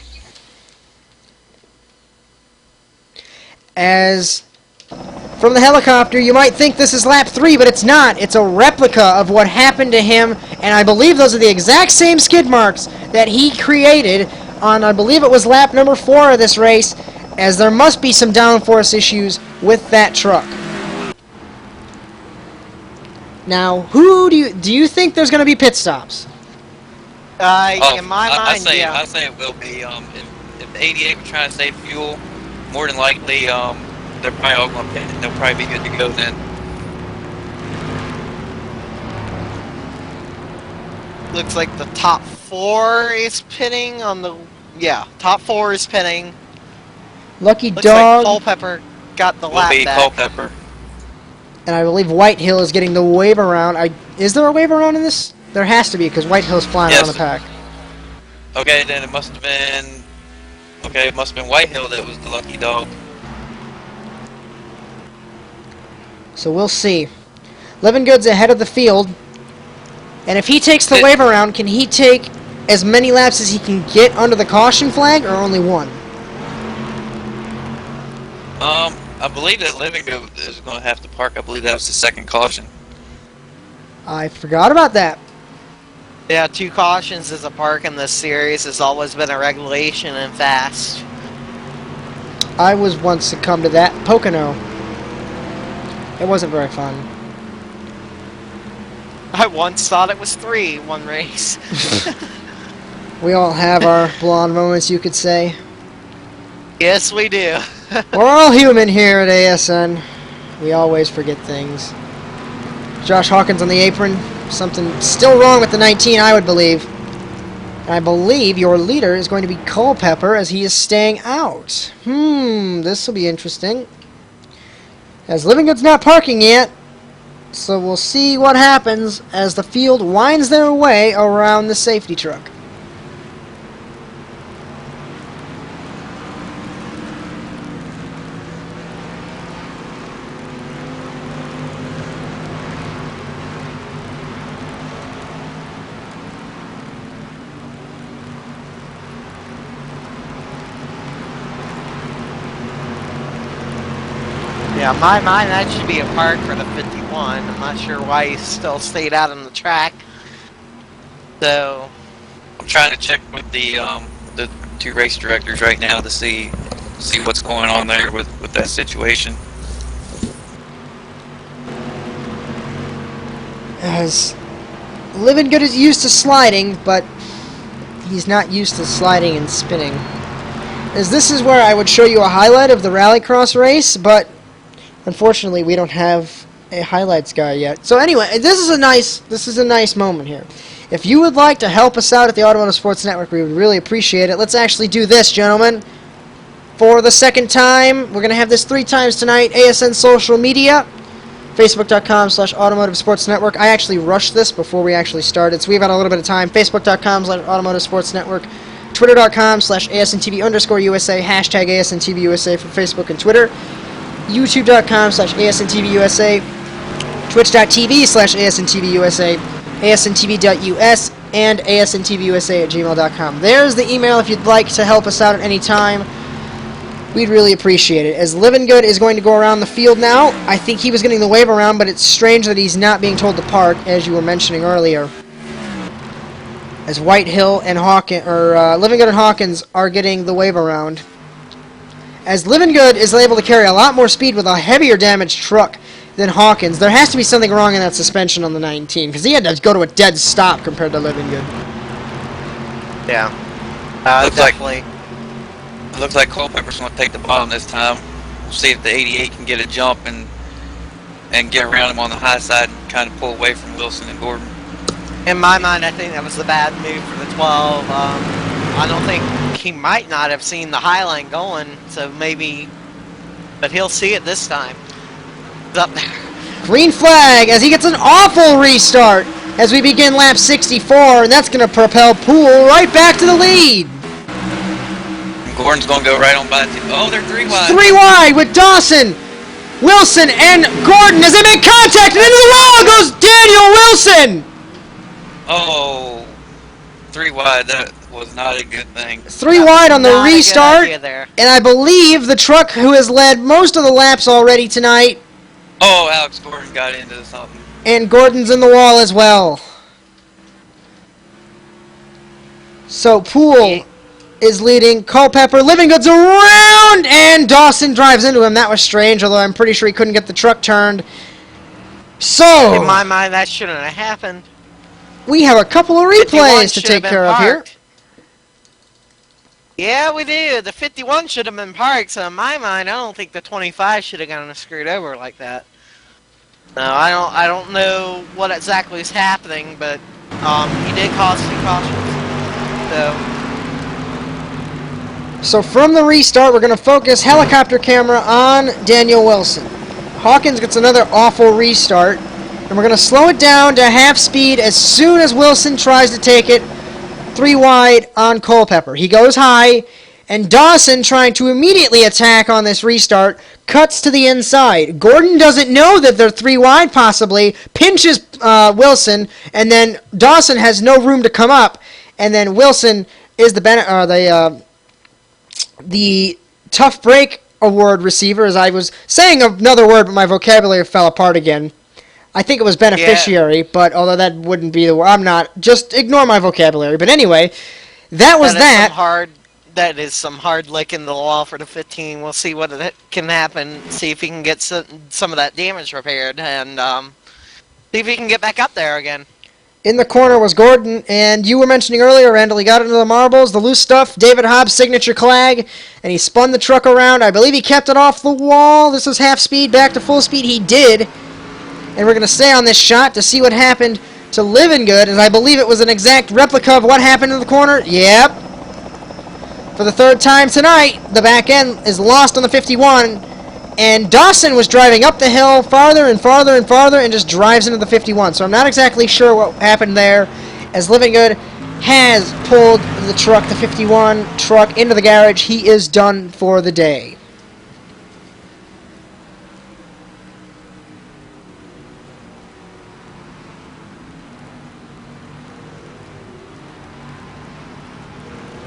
[SPEAKER 1] As from the helicopter, you might think this is lap 3, but it's not. It's a replica of what happened to him, and I believe those are the exact same skid marks that he created on, I believe it was lap number 4 of this race, as there must be some downforce issues with that truck. Now, who do you think there's going to be pit stops?
[SPEAKER 2] In my mind,
[SPEAKER 3] I
[SPEAKER 2] yeah.
[SPEAKER 3] say it will be. If the 88 were trying to save fuel, more than likely, they're probably all going to pit, and they'll probably be good to go then.
[SPEAKER 2] Looks like the top 4 is pitting on the... Yeah, top 4 is pitting.
[SPEAKER 1] Lucky
[SPEAKER 2] Looks
[SPEAKER 1] Dog.
[SPEAKER 2] like Culpepper got the
[SPEAKER 3] Will
[SPEAKER 2] lap
[SPEAKER 3] be
[SPEAKER 2] back.
[SPEAKER 3] Culpepper.
[SPEAKER 1] And I believe Whitehill is getting the wave around. Is there a wave around in this? There has to be, because Whitehill's flying around the pack.
[SPEAKER 3] Okay, then it must have been... Okay, it must have been Whitehill that was the lucky dog.
[SPEAKER 1] So we'll see. Livengood's ahead of the field. And if he takes the wave around, can he take as many laps as he can get under the caution flag, or only 1?
[SPEAKER 3] I believe that Livengood is going to have to park. I believe that was the second caution.
[SPEAKER 1] I forgot about that.
[SPEAKER 2] Yeah, 2 cautions is a park in this series. Has always been a regulation and fast.
[SPEAKER 1] I was once succumbed to that. Pocono. It wasn't very fun.
[SPEAKER 2] I once thought it was 3 one race.
[SPEAKER 1] We all have our blonde moments, you could say.
[SPEAKER 2] Yes, we do.
[SPEAKER 1] We're all human here at ASN. We always forget things. Josh Hawkins on the apron. Something still wrong with the 19, I would believe. And I believe your leader is going to be Culpepper as he is staying out. This will be interesting. As Livengood's not parking yet, so we'll see what happens as the field winds their way around the safety truck.
[SPEAKER 2] Yeah, in my mind, that should be a park for the 51. I'm not sure why he still stayed out on the track. So,
[SPEAKER 3] I'm trying to check with the two race directors right now to see what's going on there with that situation.
[SPEAKER 1] As Livengood is used to sliding, but he's not used to sliding and spinning. As this is where I would show you a highlight of the rallycross race, but unfortunately we don't have a highlights guy yet. So anyway, this is a nice moment here. If you would like to help us out at the Automotive Sports Network, we would really appreciate it. Let's actually do this, gentlemen. For the second time, we're going to have this 3 times tonight. ASN social media, Facebook.com/Automotive Sports Network. I actually rushed this before we actually started, so we've had a little bit of time. Facebook.com/Automotive Sports Network. Twitter.com/ASNTV_USA. Hashtag ASNTVUSA for Facebook and Twitter. YouTube.com/ASNTVUSA. Twitch.tv/ASNTVUSA. ASNTV.us. And ASNTVUSA@gmail.com. There's the email if you'd like to help us out at any time. We'd really appreciate it. As Livengood is going to go around the field now, I think he was getting the wave around, but it's strange that he's not being told to park, as you were mentioning earlier. As Whitehill and Livengood and Hawkins are getting the wave around. As Livengood is able to carry a lot more speed with a heavier damaged truck than Hawkins, there has to be something wrong in that suspension on the 19, because he had to go to a dead stop compared to Livengood.
[SPEAKER 2] yeah. Definitely.
[SPEAKER 3] Looks like Culpepper's going to take the bottom this time. We'll see if the 88 can get a jump and get around him on the high side and kind of pull away from Wilson and Gordon.
[SPEAKER 2] In my mind, I think that was the bad move for the 12. I don't think he might not have seen the high line going, so maybe, but he'll see it this time. It's up there.
[SPEAKER 1] Green flag as he gets an awful restart as we begin lap 64, and that's going to propel Poole right back to the lead.
[SPEAKER 3] Gordon's going to go right on by. Oh, they're 3 wide.
[SPEAKER 1] 3 wide with Dawson, Wilson, and Gordon as they make contact, and into the wall goes Daniel Wilson.
[SPEAKER 3] Oh, 3 wide. That was not a good thing.
[SPEAKER 1] 3 wide on the
[SPEAKER 2] Not a good
[SPEAKER 1] restart,
[SPEAKER 2] idea there.
[SPEAKER 1] and I believe the truck who has led most of the laps already tonight,
[SPEAKER 3] Oh, Alex Gordon got into something.
[SPEAKER 1] and Gordon's in the wall as well. So Poole is leading. Culpepper, Livengood's around, and Dawson drives into him. That was strange, although I'm pretty sure he couldn't get the truck turned. So,
[SPEAKER 2] In my mind, that shouldn't have happened.
[SPEAKER 1] we have a couple of
[SPEAKER 2] 51
[SPEAKER 1] replays to
[SPEAKER 2] should have
[SPEAKER 1] take
[SPEAKER 2] been
[SPEAKER 1] care of here.
[SPEAKER 2] parked. Yeah, we do. The 51 should have been parked, so in my mind, I don't think the 25 should have gotten screwed over like that. No, I don't know what exactly is happening, but he did cause 2 cautions.
[SPEAKER 1] So from the restart, we're going to focus helicopter camera on Daniel Wilson. Hawkins gets another awful restart, and we're going to slow it down to half speed as soon as Wilson tries to take it 3 wide on Culpepper. He goes high, and Dawson, trying to immediately attack on this restart, cuts to the inside. Gordon doesn't know that they're 3 wide possibly, pinches Wilson, and then Dawson has no room to come up, and then Wilson is the tough break award receiver, as I was saying another word, but my vocabulary fell apart again. I think it was beneficiary, but although that wouldn't be the word, I'm not. Just ignore my vocabulary. But anyway, that was that.
[SPEAKER 2] That is some hard lick in the wall for the 15. We'll see what can happen. See if he can get some of that damage repaired, and see if he can get back up there again.
[SPEAKER 1] In the corner was Gordon, and you were mentioning earlier, Randall, he got into the marbles, the loose stuff, David Hobbs' signature clag, and he spun the truck around. I believe he kept it off the wall. This was half speed, back to full speed. He did. And we're going to stay on this shot to see what happened to Livengood, and I believe it was an exact replica of what happened in the corner. Yep. For the third time tonight, the back end is lost on the 51. And Dawson was driving up the hill farther and farther and farther and just drives into the 51. So I'm not exactly sure what happened there, as Livengood has pulled the truck, the 51 truck, into the garage. He is done for the day.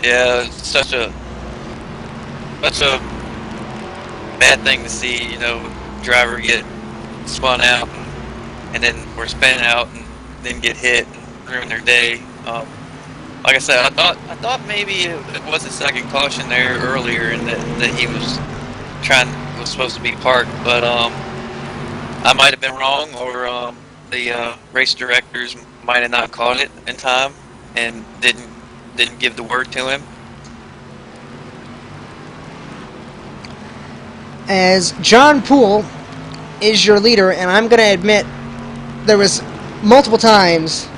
[SPEAKER 3] Yeah, it's such a bad thing to see, you know, driver get spun out and then we're spinning out and then get hit and ruin their day. Like I said, I thought maybe it was a second caution there earlier and that he was supposed to be parked, but I might have been wrong, or the race directors might have not caught it in time and didn't give the word to him.
[SPEAKER 1] As John Poole is your leader, and I'm going to admit there was multiple times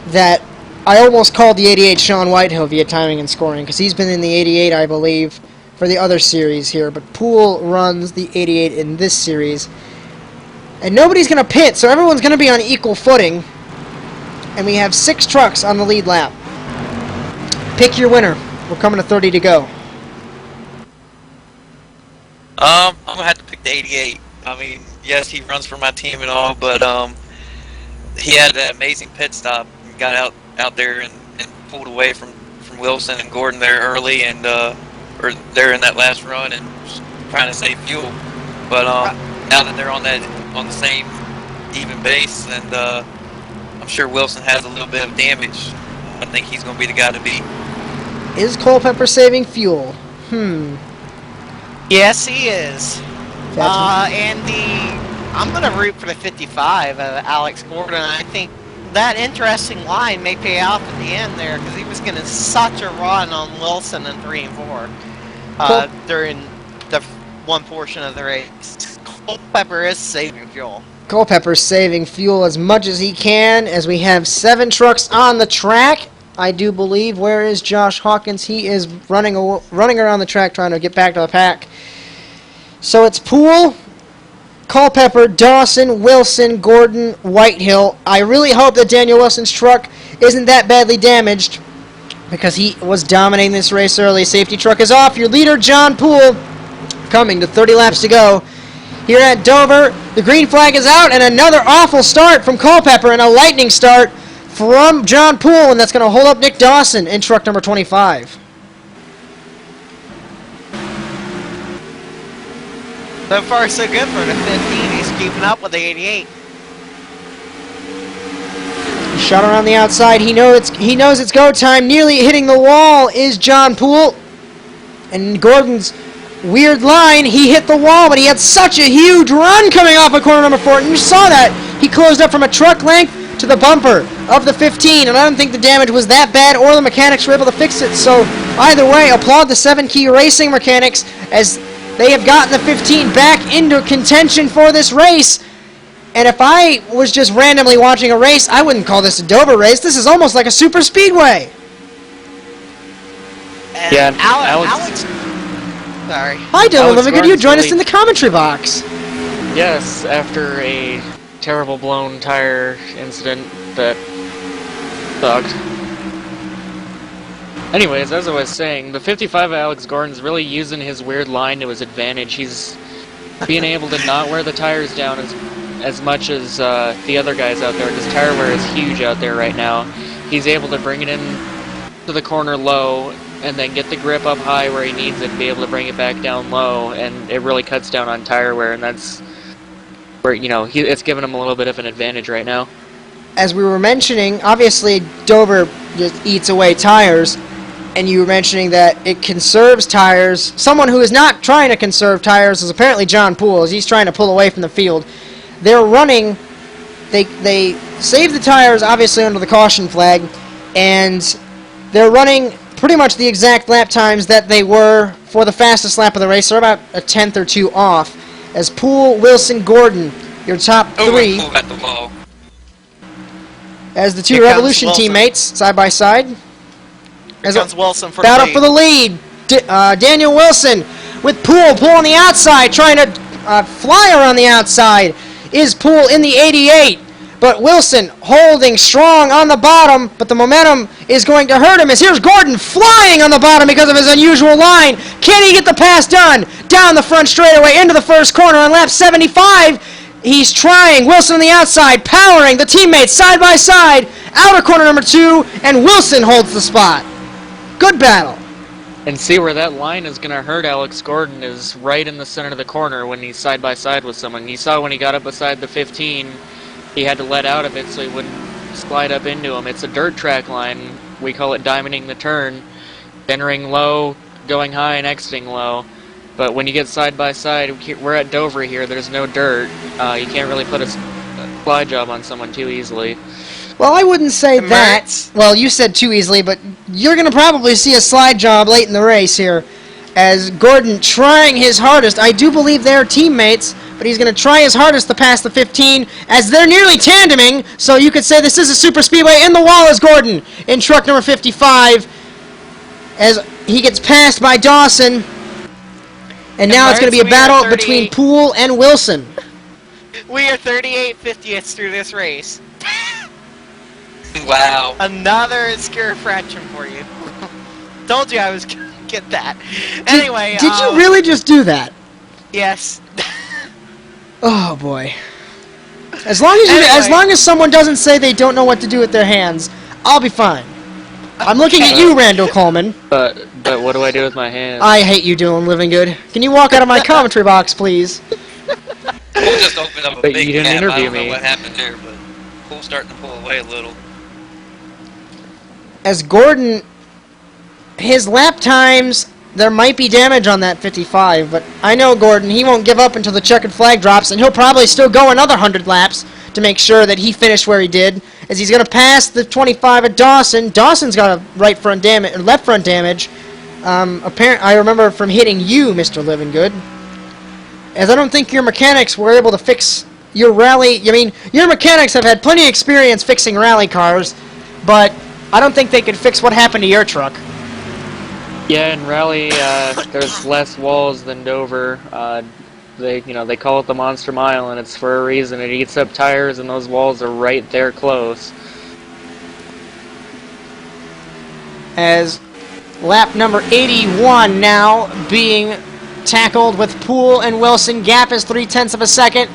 [SPEAKER 1] that I almost called the 88 Sean Whitehill via timing and scoring, because he's been in the 88, I believe, for the other series here, but Poole runs the 88 in this series. And nobody's going to pit, so everyone's going to be on equal footing, and we have 6 trucks on the lead lap. Pick your winner. We're coming to 30 to go.
[SPEAKER 3] I'm gonna have to pick the 88. I mean, yes, he runs for my team and all, but he had that amazing pit stop and got out there and pulled away from Wilson and Gordon there early, and or there in that last run and trying to save fuel. But now that they're on the same even base, and I'm sure Wilson has a little bit of damage, I think he's gonna be the guy to beat.
[SPEAKER 1] Is Culpepper saving fuel?
[SPEAKER 2] Yes, he is.
[SPEAKER 1] That's
[SPEAKER 2] I'm going to root for the 55 of Alex Gordon. I think that interesting line may pay off at the end there, because he was getting such a run on Wilson in 3 and 4 during the one portion of the race. Culpepper is saving fuel.
[SPEAKER 1] Culpepper's saving fuel as much as he can, as we have 7 trucks on the track. I do believe. Where is Josh Hawkins? He is running around the track trying to get back to the pack. So it's Poole, Culpepper, Dawson, Wilson, Gordon, Whitehill. I really hope that Daniel Wilson's truck isn't that badly damaged, because he was dominating this race early. Safety truck is off. Your leader, John Poole, coming to 30 laps to go. Here at Dover, the green flag is out, and another awful start from Culpepper, and a lightning start from John Poole, and that's going to hold up Nick Dawson in truck number 25.
[SPEAKER 2] So far, so good for the 15. He's keeping up with the 88.
[SPEAKER 1] Shot around the outside. He knows it's go time. Nearly hitting the wall is John Poole. And Gordon's weird line. He hit the wall, but he had such a huge run coming off of corner number 4. And you saw that. He closed up from a truck length to the bumper of the 15, and I don't think the damage was that bad, or the mechanics were able to fix it. So either way, applaud the 7 Key Racing mechanics, as they have gotten the 15 back into contention for this race. And if I was just randomly watching a race, I wouldn't call this a Dover race. This is almost like a super speedway.
[SPEAKER 2] And
[SPEAKER 5] Yeah,
[SPEAKER 2] Alex. Sorry.
[SPEAKER 1] Hi, Dylan
[SPEAKER 5] Alex
[SPEAKER 1] Livengood. You
[SPEAKER 5] Gordon's
[SPEAKER 1] joined us
[SPEAKER 5] really-
[SPEAKER 1] in the commentary box.
[SPEAKER 5] Yes, after a terrible blown tire incident that sucked. Anyways, as I was saying, the 55 Alex Gordon's really using his weird line to his advantage. He's being able to not wear the tires down as much as the other guys out there, because tire wear is huge out there right now. He's able to bring it in to the corner low and then get the grip up high where he needs it and be able to bring it back down low, and it really cuts down on tire wear, and that's where, you know, it's giving him a little bit of an advantage right now.
[SPEAKER 1] As we were mentioning, obviously Dover just eats away tires, and you were mentioning that it conserves tires. Someone who is not trying to conserve tires is apparently John Poole, as he's trying to pull away from the field. They're running, they saved the tires, obviously, under the caution flag, and they're running pretty much the exact lap times that they were for the fastest lap of the race. They're about a tenth or two off. As Poole, Wilson, Gordon, your top three.
[SPEAKER 3] Poole got the ball.
[SPEAKER 1] As the two
[SPEAKER 2] Here comes
[SPEAKER 1] Revolution
[SPEAKER 2] Wilson.
[SPEAKER 1] teammates, side by side.
[SPEAKER 2] Here comes Wilson for
[SPEAKER 1] battle
[SPEAKER 2] the lead.
[SPEAKER 1] for the lead. Daniel Wilson with Poole. Poole on the outside, trying to fly around the outside. Is Poole in the 88? But Wilson holding strong on the bottom, but the momentum is going to hurt him as here's Gordon flying on the bottom because of his unusual line. Can he get the pass done? Down the front straightaway into the first corner on lap 75. He's trying. Wilson on the outside, powering the teammates side by side. Outer corner number 2, and Wilson holds the spot. Good battle.
[SPEAKER 5] And see where that line is going to hurt Alex Gordon is right in the center of the corner when he's side by side with someone. You saw when he got up beside the 15, he had to let out of it so he wouldn't slide up into him. It's a dirt track line. We call it diamonding the turn. Entering low, going high, and exiting low. But when you get side by side, we're at Dover here, there's no dirt. You can't really put a slide job on someone too easily.
[SPEAKER 1] Well, I wouldn't say that.
[SPEAKER 2] Mertz.
[SPEAKER 1] Well, you said too easily, but you're going to probably see a slide job late in the race here as Gordon trying his hardest. I do believe they're teammates, but he's going to try his hardest to pass the 15 as they're nearly tandeming, so you could say this is a super speedway. In the wall is Gordon in truck number 55 as he gets passed by Dawson. And now it's going to be a battle between Poole and Wilson.
[SPEAKER 2] We are 38/50ths through this race.
[SPEAKER 3] Wow.
[SPEAKER 2] Another obscure fraction for you. Told you I was going to get that. Anyway,
[SPEAKER 1] Did you really just do that?
[SPEAKER 2] Yes.
[SPEAKER 1] Oh boy. As long as
[SPEAKER 2] Anyway.
[SPEAKER 1] as long as someone doesn't say they don't know what to do with their hands, I'll be fine. I'm looking at you, Randal Coleman.
[SPEAKER 5] But what do I do with my hands?
[SPEAKER 1] I hate you, Dylan Livengood. Can you walk out of my commentary box, please?
[SPEAKER 3] Poole just opened up a
[SPEAKER 5] But
[SPEAKER 3] big
[SPEAKER 5] you didn't
[SPEAKER 3] gap. I
[SPEAKER 5] interview
[SPEAKER 3] don't know
[SPEAKER 5] me.
[SPEAKER 3] what happened there, but Poole's starting to pull away a little.
[SPEAKER 1] As Gordon, his lap times, there might be damage on that 55, but I know Gordon, he won't give up until the checkered flag drops, and he'll probably still go another 100 laps to make sure that he finished where he did, as he's going to pass the 25 at Dawson. Dawson's got a right front damage, or left front damage. I remember from hitting you, Mr. Livengood, as I don't think your mechanics were able to fix your rally. I mean, your mechanics have had plenty of experience fixing rally cars, but I don't think they could fix what happened to your truck.
[SPEAKER 5] Yeah, in Rally, there's less walls than Dover. They call it the Monster Mile, and it's for a reason. It eats up tires, and those walls are right there close.
[SPEAKER 1] As lap number 81 now being tackled with Poole and Wilson. Gap is 0.3 of a second.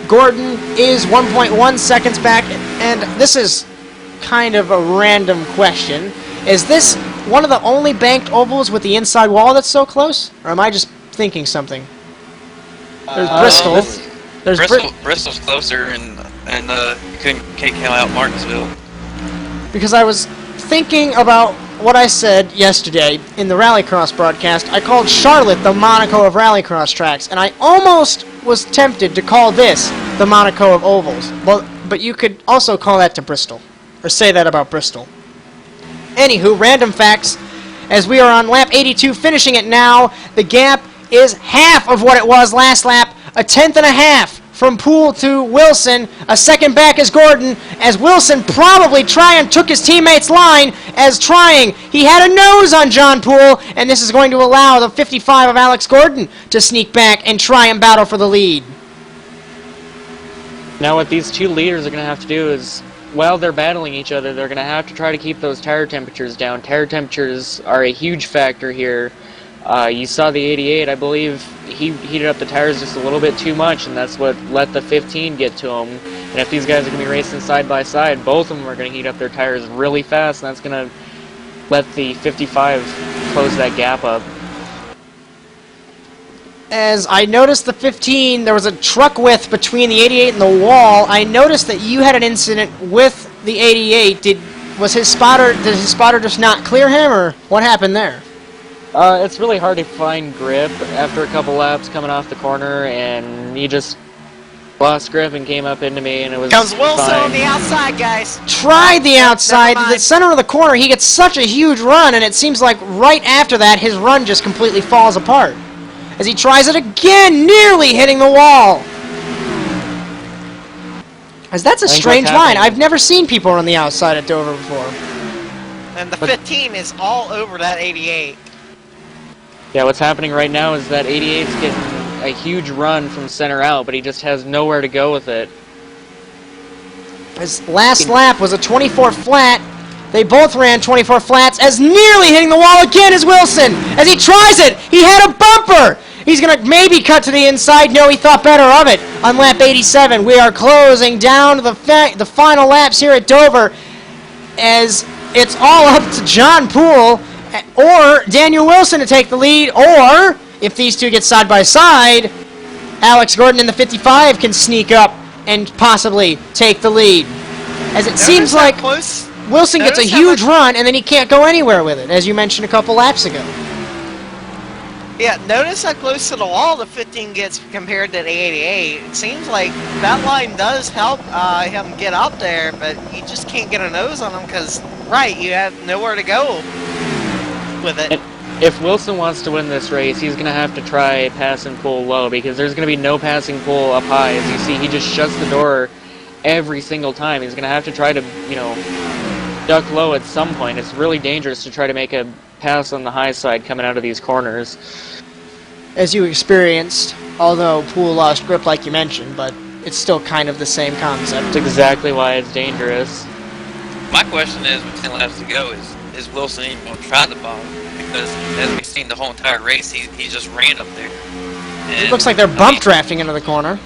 [SPEAKER 1] Gordon is 1.1 seconds back, and this is kind of a random question. Is this one of the only banked ovals with the inside wall that's so close? Or am I just thinking something? There's Bristol. There's
[SPEAKER 3] Bristol's closer, and you couldn't count out Martinsville.
[SPEAKER 1] Because I was thinking about what I said yesterday in the Rallycross broadcast. I called Charlotte the Monaco of Rallycross tracks, and I almost was tempted to call this the Monaco of ovals. But you could also call that to Bristol, or say that about Bristol. Anywho, random facts. As we are on lap 82, finishing it now, the gap is half of what it was last lap, a tenth and a half from Poole to Wilson. A second back is Gordon, as Wilson probably took his teammate's line as trying. He had a nose on John Poole, and this is going to allow the 55 of Alex Gordon to sneak back and try and battle for the lead.
[SPEAKER 5] Now what these two leaders are going to have to do is, while they're battling each other, they're going to have to try to keep those tire temperatures down. Tire temperatures are a huge factor here. You saw the 88, I believe he heated up the tires just a little bit too much, and that's what let the 15 get to him. And if these guys are going to be racing side by side, both of them are going to heat up their tires really fast, and that's going to let the 55 close that gap up.
[SPEAKER 1] As I noticed the 15, there was a truck width between the 88 and the wall. I noticed that you had an incident with the 88. Did his spotter just not clear him, or what happened there?
[SPEAKER 5] It's really hard to find grip after a couple laps coming off the corner, and he just lost grip and came up into me, and it was
[SPEAKER 2] Comes Wilson
[SPEAKER 5] fine.
[SPEAKER 2] on the outside, guys.
[SPEAKER 1] Tried the outside,
[SPEAKER 2] never
[SPEAKER 1] the
[SPEAKER 2] mind.
[SPEAKER 1] center of the corner. He gets such a huge run, and it seems like right after that, his run just completely falls apart. As he tries it again, nearly hitting the wall. As that's a
[SPEAKER 5] I think
[SPEAKER 1] strange
[SPEAKER 5] what's
[SPEAKER 1] line.
[SPEAKER 5] happening-
[SPEAKER 1] I've never seen people run the outside at Dover before.
[SPEAKER 2] And the 15 is all over that 88.
[SPEAKER 5] Yeah, what's happening right now is that 88's getting a huge run from center out, but he just has nowhere to go with it.
[SPEAKER 1] His last lap was a 24 flat. They both ran 24 flats, as nearly hitting the wall again is Wilson. As he tries it, he had a bumper. He's going to maybe cut to the inside. No, he thought better of it on lap 87. We are closing down to the final laps here at Dover, as it's all up to John Poole or Daniel Wilson to take the lead, or if these two get side by side, Alex Gordon in the 55 can sneak up and possibly take the lead. As it seems
[SPEAKER 2] Notice how
[SPEAKER 1] like
[SPEAKER 2] close.
[SPEAKER 1] Wilson gets a
[SPEAKER 2] notice how
[SPEAKER 1] huge
[SPEAKER 2] much-
[SPEAKER 1] run and then he can't go anywhere with it, as you mentioned a couple laps ago.
[SPEAKER 2] Yeah, notice how close to the wall the 15 gets compared to the 88. It seems like that line does help him get up there, but you just can't get a nose on him because, right, you have nowhere to go with it.
[SPEAKER 5] And if Wilson wants to win this race, he's going to have to try pass and pull low, because there's going to be no passing pull up high. As you see, he just shuts the door every single time. He's going to have to try to, duck low at some point. It's really dangerous to try to make a pass on the high side coming out of these corners.
[SPEAKER 1] As you experienced, although Poole lost grip like you mentioned, but it's still kind of the same concept.
[SPEAKER 5] That's exactly why it's dangerous.
[SPEAKER 3] My question is, with 10 laps to go, is Wilson even going to try the bottom? Because as we've seen the whole entire race, he just ran up there.
[SPEAKER 1] It looks like they're bump drafting into the corner.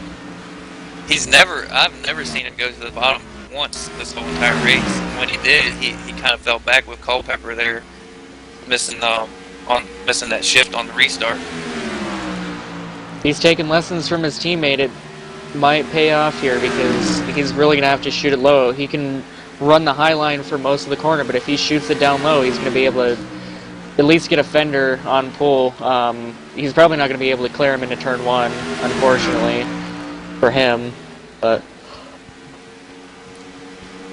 [SPEAKER 3] I've never seen him go to the bottom once this whole entire race. And when he did, he kind of fell back with Culpepper there, missing that shift on the restart.
[SPEAKER 5] He's taking lessons from his teammate. It might pay off here, because he's really going to have to shoot it low. He can run the high line for most of the corner, but if he shoots it down low, he's going to be able to at least get a fender on pull. He's probably not going to be able to clear him into turn one, unfortunately, for him. But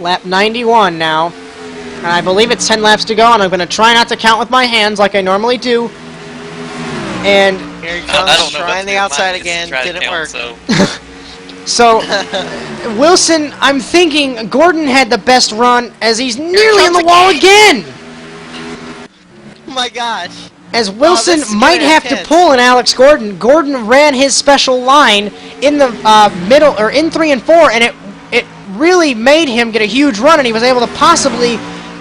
[SPEAKER 1] Lap 91 now. And I believe it's 10 laps to go, and I'm going to try not to count with my hands like I normally do. And
[SPEAKER 2] Here he
[SPEAKER 3] I
[SPEAKER 2] comes,
[SPEAKER 3] don't know
[SPEAKER 2] trying
[SPEAKER 3] what's
[SPEAKER 2] the
[SPEAKER 3] in
[SPEAKER 2] outside
[SPEAKER 3] mind,
[SPEAKER 2] again.
[SPEAKER 3] just try to
[SPEAKER 2] Didn't work.
[SPEAKER 3] count,
[SPEAKER 1] so Wilson, I'm thinking Gordon had the best run, as he's nearly in the
[SPEAKER 2] comes
[SPEAKER 1] wall
[SPEAKER 2] again.
[SPEAKER 1] again.
[SPEAKER 2] Oh my gosh.
[SPEAKER 1] As Wilson
[SPEAKER 2] this is
[SPEAKER 1] might
[SPEAKER 2] getting
[SPEAKER 1] have to
[SPEAKER 2] intense.
[SPEAKER 1] pull an Alex Gordon. Gordon ran his special line in the middle, or in 3 and 4, and it really made him get a huge run, and he was able to possibly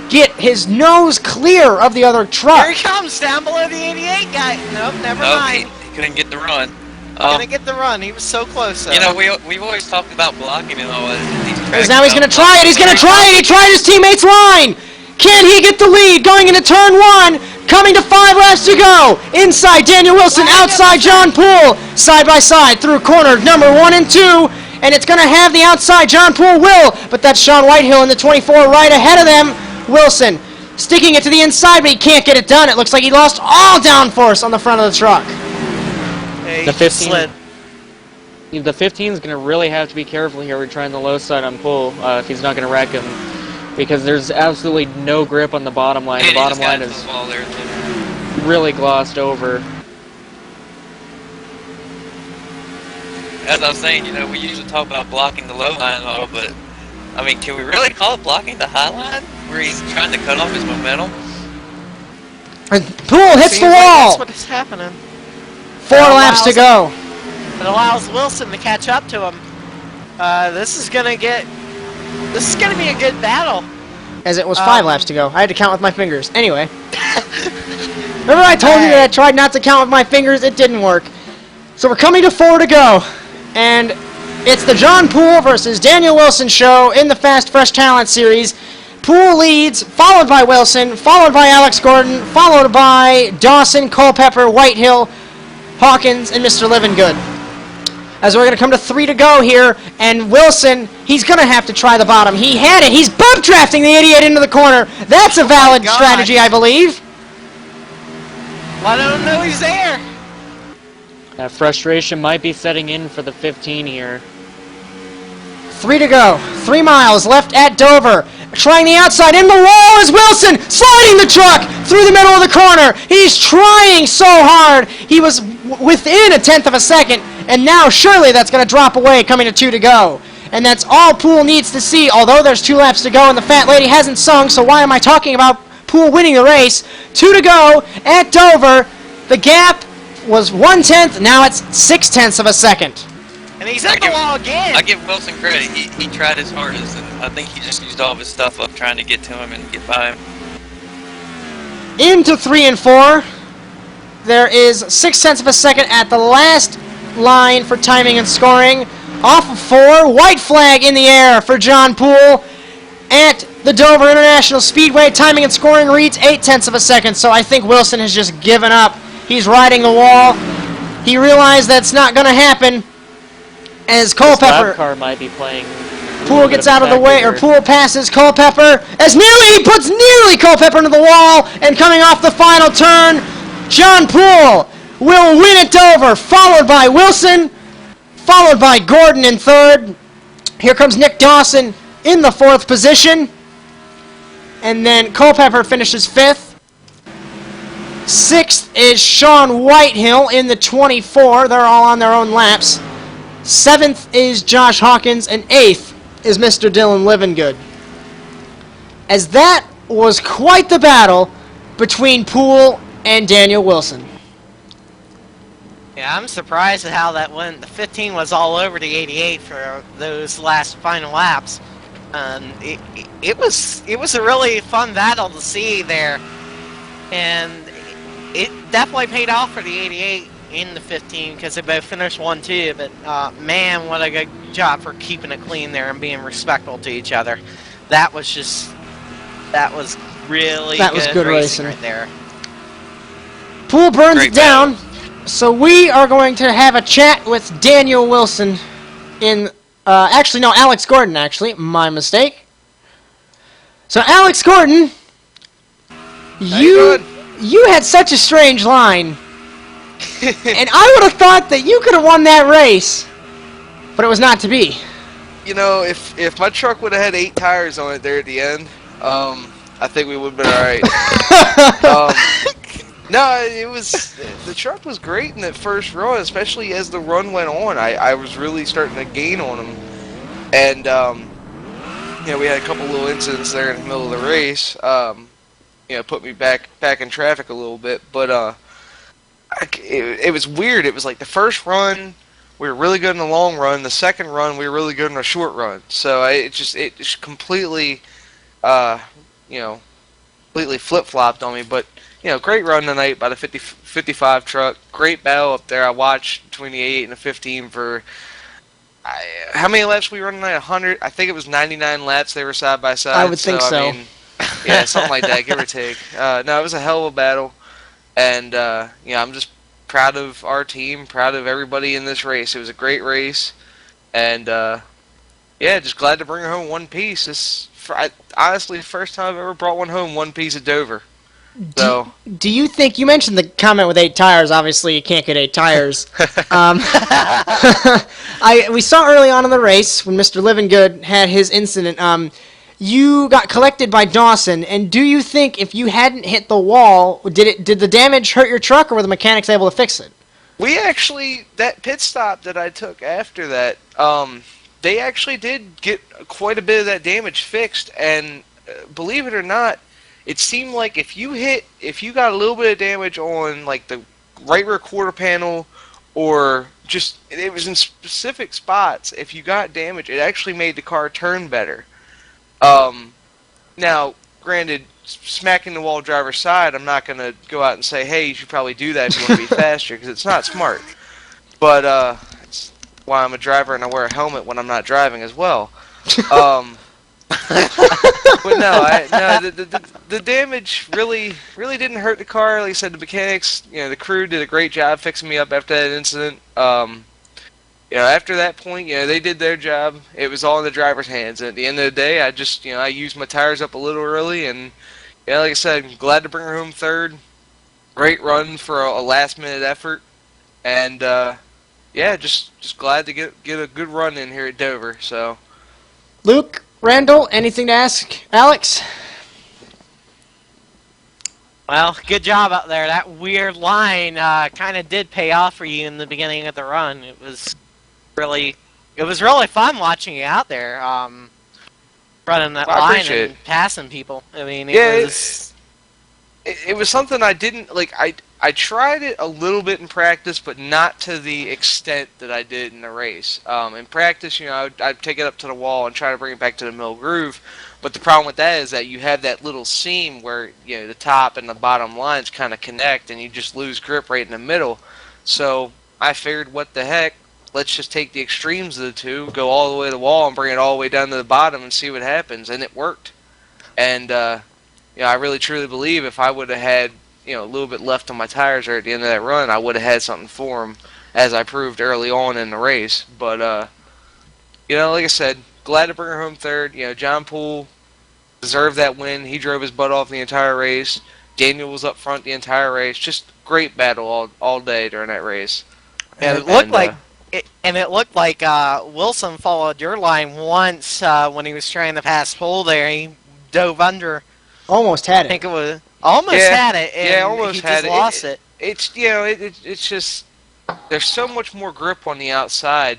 [SPEAKER 1] get his nose clear of the other truck.
[SPEAKER 2] Here he comes, down below the 88 guy. Nope, never
[SPEAKER 3] No,
[SPEAKER 2] mind.
[SPEAKER 3] he couldn't get the run.
[SPEAKER 2] Gonna get the run. He was so close. Though.
[SPEAKER 3] We've always talked about blocking and all that. These
[SPEAKER 1] Because
[SPEAKER 3] tracks
[SPEAKER 1] now he's
[SPEAKER 3] about
[SPEAKER 1] going to try it. He's going to try it. He tried his teammate's line. Can he get the lead going into turn one? Coming to 5 laps to go. Inside Daniel Wilson, outside John Poole. Side by side through corner number 1 and 2. And it's going to have the outside. John Poole will. But that's Sean Whitehill in the 24 right ahead of them. Wilson sticking it to the inside, but he can't get it done. It looks like he lost all downforce on the front of the truck.
[SPEAKER 2] Hey,
[SPEAKER 5] The 15
[SPEAKER 2] slid.
[SPEAKER 5] The 15 is going to really have to be careful here. We're trying the low side on pull if he's not going to wreck him, because there's absolutely no grip on the bottom line. The bottom line is really glossed over.
[SPEAKER 3] As I was saying, we usually talk about blocking the low line and all, but I mean, can we really call it blocking the high line, where he's trying to cut off his momentum?
[SPEAKER 1] And Poole hits the
[SPEAKER 2] Seems like
[SPEAKER 1] wall.
[SPEAKER 2] That's what is happening.
[SPEAKER 1] 4 laps to go.
[SPEAKER 2] It allows Wilson to catch up to him. This is gonna be a good battle.
[SPEAKER 1] As it was 5 laps to go. I had to count with my fingers. Anyway. Remember I told you that I tried not to count with my fingers? It didn't work. So we're coming to 4 to go. And it's the John Poole versus Daniel Wilson show in the Fast Fresh Talent Series. Poole leads, followed by Wilson, followed by Alex Gordon, followed by Dawson, Culpepper, Whitehill, Hawkins, and Mr. Livengood. As we're going to come to 3 to go here, and Wilson, he's going to have to try the bottom. He had it. He's bump drafting the 88 into the corner. That's a valid
[SPEAKER 2] God.
[SPEAKER 1] strategy, I believe.
[SPEAKER 2] Let him know he's there.
[SPEAKER 5] Frustration might be setting in for the 15 here.
[SPEAKER 1] 3 to go. 3 miles left at Dover. Trying the outside. In the wall is Wilson. Sliding the truck through the middle of the corner. He's trying so hard. He was within a tenth of a second. And now surely that's going to drop away coming to 2 to go. And that's all Poole needs to see. Although there's 2 laps to go and the fat lady hasn't sung. So why am I talking about Poole winning the race? 2 to go at Dover. The gap was 1/10. Now it's 6/10 of a second.
[SPEAKER 2] And he's at the wall again.
[SPEAKER 3] I give Wilson credit. He tried his hardest, and I think he just used all of his stuff up trying to get to him and get by him.
[SPEAKER 1] Into 3 and 4. There is 6/10 of a second at the last line for timing and scoring. Off of 4. White flag in the air for John Poole at the Dover International Speedway. Timing and scoring reads 8/10 of a second. So I think Wilson has just given up. He's riding the wall. He realized that's not going to happen. As Culpepper,
[SPEAKER 5] car might be playing.
[SPEAKER 1] Poole gets out of the way, or Poole passes Culpepper, as he puts nearly Culpepper into the wall, and coming off the final turn, John Poole will win at Dover, followed by Wilson, followed by Gordon in 3rd. Here comes Nick Dawson in the 4th position, and then Culpepper finishes 5th. 6th is Sean Whitehill in the 24. They're all on their own laps. 7th is Josh Hawkins, and 8th is Mr. Dylan Livengood. As that was quite the battle between Poole and Daniel Wilson.
[SPEAKER 2] Yeah, I'm surprised at how that went. The 15 was all over the 88 for those last final laps. It was a really fun battle to see there, and it definitely paid off for the 88 in the 15 because they both finished 1-2. But man, what a good job for keeping it clean there and being respectful to each other. That was really good racing right there.
[SPEAKER 1] Poole burns
[SPEAKER 3] Great
[SPEAKER 1] it down. So we are going to have a chat with Daniel Wilson in, actually no, Alex Gordon, actually, my mistake. So Alex Gordon, you had such a strange line, and I would have thought that you could have won that race, but it was not to be.
[SPEAKER 6] You know, if my truck would have had 8 tires on it there at the end, I think we would have been alright. No, the truck was great in that first run, especially as the run went on. I was really starting to gain on them. And, we had a couple little incidents there in the middle of the race, put me back in traffic a little bit. But, it was weird. It was like the first run, we were really good in the long run. The second run, we were really good in the short run. So it just completely, completely flip-flopped on me. But, great run tonight by the 55 truck. Great battle up there. I watched between the 8 and the 15 for... how many laps we run tonight? 100? I think it was 99 laps they were side by side.
[SPEAKER 1] I would think so.
[SPEAKER 6] I mean, yeah, something like that, give or take. No, it was a hell of a battle. And, I'm just proud of our team, proud of everybody in this race. It was a great race. And, just glad to bring home one piece. Honestly, the first time I've ever brought one home, one piece at Dover. So,
[SPEAKER 1] do you think, you mentioned the comment with 8 tires, obviously you can't get 8 tires. We saw early on in the race, when Mr. Livengood had his incident, you got collected by Dawson, and do you think if you hadn't hit the wall, did the damage hurt your truck, or were the mechanics able to fix it?
[SPEAKER 6] We actually, that pit stop that I took after that, they actually did get quite a bit of that damage fixed, and believe it or not, it seemed like if you got a little bit of damage on like the right rear quarter panel, or just, it was in specific spots, if you got damage, it actually made the car turn better. Now, granted, smacking the wall driver's side, I'm not going to go out and say, hey, you should probably do that if you want to be faster, because it's not smart. But, it's why I'm a driver and I wear a helmet when I'm not driving as well. But no, the damage really didn't hurt the car. Like I said, the mechanics, the crew did a great job fixing me up after that incident. After that point, they did their job. It was all in the driver's hands. And at the end of the day, I just, I used my tires up a little early, and like I said, I'm glad to bring her home 3rd. Great run for a last-minute effort, and just glad to get a good run in here at Dover. So.
[SPEAKER 1] Luke, Randall, anything to ask Alex?
[SPEAKER 2] Well, good job out there. That weird line kind of did pay off for you in the beginning of the run. It was really fun watching you out there, running that
[SPEAKER 6] Well, I
[SPEAKER 2] line
[SPEAKER 6] appreciate
[SPEAKER 2] and passing people. I mean,
[SPEAKER 6] it was something I didn't like. I tried it a little bit in practice, but not to the extent that I did in the race. In practice, I'd take it up to the wall and try to bring it back to the middle groove. But the problem with that is that you have that little seam where the top and the bottom lines kind of connect, and you just lose grip right in the middle. So I figured, what the heck? Let's just take the extremes of the two, go all the way to the wall, and bring it all the way down to the bottom and see what happens. And it worked. And I really truly believe if I would have had a little bit left on my tires there at the end of that run, I would have had something for them, as I proved early on in the race. But like I said, glad to bring her home third. John Poole deserved that win. He drove his butt off the entire race. Daniel was up front the entire race. Just great battle all day during that race.
[SPEAKER 2] And it looked like Wilson followed your line once when he was trying to pass Poole there. He dove under.
[SPEAKER 1] Almost had
[SPEAKER 2] I
[SPEAKER 1] it.
[SPEAKER 2] think it was almost had it. And
[SPEAKER 6] almost
[SPEAKER 2] he
[SPEAKER 6] had
[SPEAKER 2] just
[SPEAKER 6] it.
[SPEAKER 2] lost it.
[SPEAKER 6] It's it's just there's so much more grip on the outside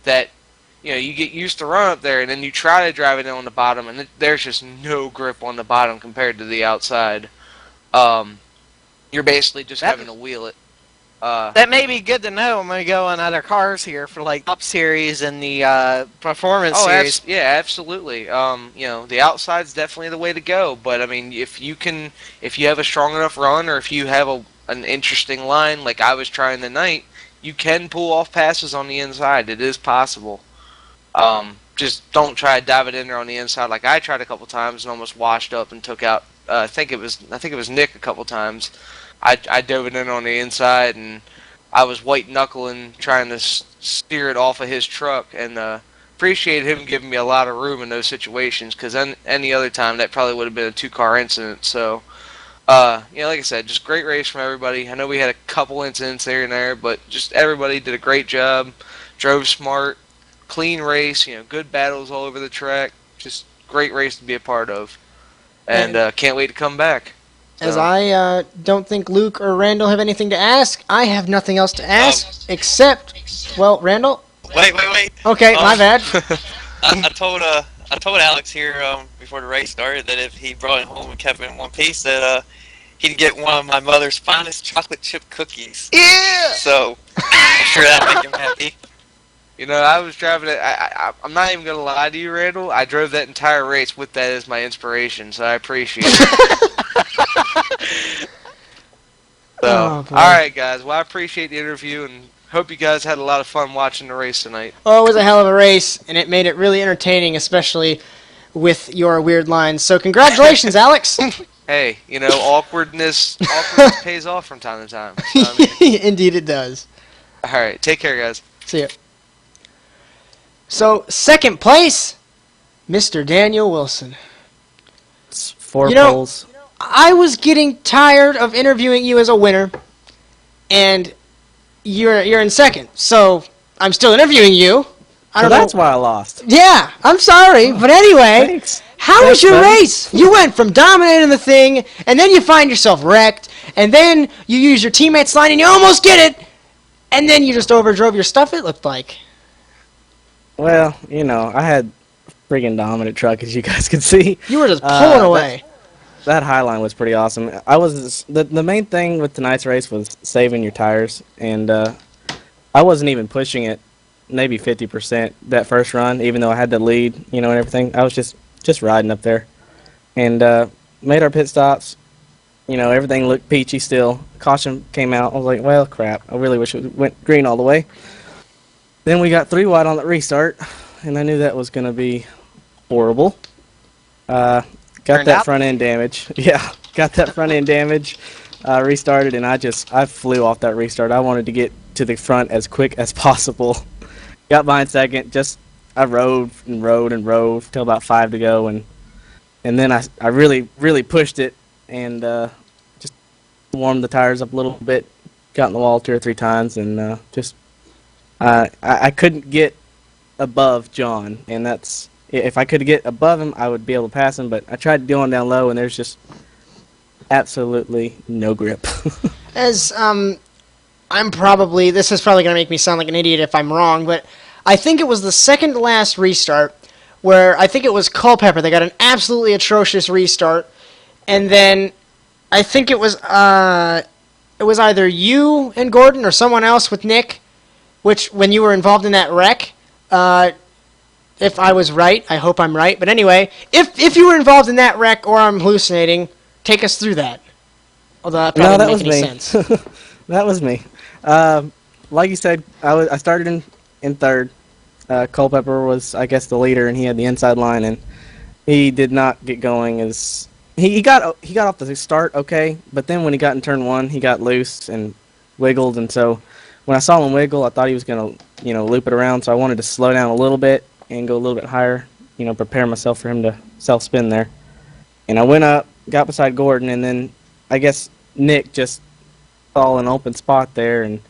[SPEAKER 6] that you get used to run up there, and then you try to drive it in on the bottom, and there's just no grip on the bottom compared to the outside. You're basically just having to wheel it.
[SPEAKER 2] That may be good to know when we go on other cars here for like Up Series and the Performance Series.
[SPEAKER 6] Yeah, absolutely. The outside's definitely the way to go. But I mean, if you have a strong enough run, or if you have an interesting line like I was trying tonight, you can pull off passes on the inside. It is possible. Just don't try to dive it in there on the inside like I tried a couple times and almost washed up and took out. I think it was Nick a couple times. I dove it in on the inside, and I was white knuckling trying to steer it off of his truck, and appreciate him giving me a lot of room in those situations, because any other time that probably would have been a 2-car incident. So like I said, just great race from everybody. I know we had a couple incidents here and there, but just everybody did a great job, drove smart, clean race, good battles all over the track. Just great race to be a part of, and can't wait to come back.
[SPEAKER 1] As I don't think Luke or Randall have anything to ask, I have nothing else to ask except, well, Randall?
[SPEAKER 3] Wait.
[SPEAKER 1] Okay, my bad.
[SPEAKER 3] I told Alex here before the race started that if he brought it home and kept it in one piece, that he'd get one of my mother's finest chocolate chip cookies.
[SPEAKER 6] Yeah!
[SPEAKER 3] So, I'm sure that'll make him happy.
[SPEAKER 6] I was driving it. I'm not even going to lie to you, Randall. I drove that entire race with that as my inspiration, so I appreciate it. So, alright, guys. Well, I appreciate the interview, and hope you guys had a lot of fun watching the race tonight.
[SPEAKER 1] Oh, it was a hell of a race, and it made it really entertaining, especially with your weird lines. So congratulations, Alex.
[SPEAKER 6] Hey, awkwardness pays off from time to time. So,
[SPEAKER 1] Indeed it does.
[SPEAKER 6] Alright, take care, guys.
[SPEAKER 1] See ya. So, second place, Mr. Daniel Wilson.
[SPEAKER 7] It's 4 poles.
[SPEAKER 1] I was getting tired of interviewing you as a winner, and you're in second. So I'm still interviewing you.
[SPEAKER 7] That's why I lost.
[SPEAKER 1] Yeah, I'm sorry, but anyway,
[SPEAKER 7] Thanks.
[SPEAKER 1] How was your
[SPEAKER 7] buddy.
[SPEAKER 1] race? You went from dominating the thing, and then you find yourself wrecked, and then you use your teammate's line, and you almost get it, and then you just overdrove your stuff. It looked like.
[SPEAKER 7] Well, I had a friggin' dominant truck, as you guys can see.
[SPEAKER 1] You were just pulling away.
[SPEAKER 7] That high line was pretty awesome. The main thing with tonight's race was saving your tires, and I wasn't even pushing it, maybe 50% that first run, even though I had the lead, and everything. I was just riding up there, and made our pit stops. Everything looked peachy still. Caution came out. I was like, well, crap. I really wish it went green all the way. Then we got 3 wide on the restart, and I knew that was going to be horrible. Got that front end damage. Yeah, got that front end damage. Restarted, and I flew off that restart. I wanted to get to the front as quick as possible. Got behind second. I rode and rode and rode till about 5 to go, and then I really pushed it and just warmed the tires up a little bit. Got in the wall 2 or 3 times, and I couldn't get above John, and that's If I could get above him, I would be able to pass him. But I tried going down low, and there's just absolutely no grip.
[SPEAKER 1] As this is probably going to make me sound like an idiot if I'm wrong, but I think it was the second to last restart where I think it was Culpepper. They got an absolutely atrocious restart, and then I think it was either you and Gordon or someone else with Nick, which when you were involved in that wreck. If I was right, I hope I'm right. But anyway, if you were involved in that wreck or I'm hallucinating, take us through that. Although that probably
[SPEAKER 7] No, that
[SPEAKER 1] didn't make any
[SPEAKER 7] was
[SPEAKER 1] sense.
[SPEAKER 7] me. That was me. Like you said, I started in third. Culpepper was, I guess, the leader, and he had the inside line, and he did not get going as he got off the start okay, but then when he got in turn one, he got loose and wiggled, and so when I saw him wiggle, I thought he was gonna loop it around, so I wanted to slow down a little bit and go a little bit higher, prepare myself for him to self spin there, and I went up, got beside Gordon, and then I guess Nick just saw an open spot there and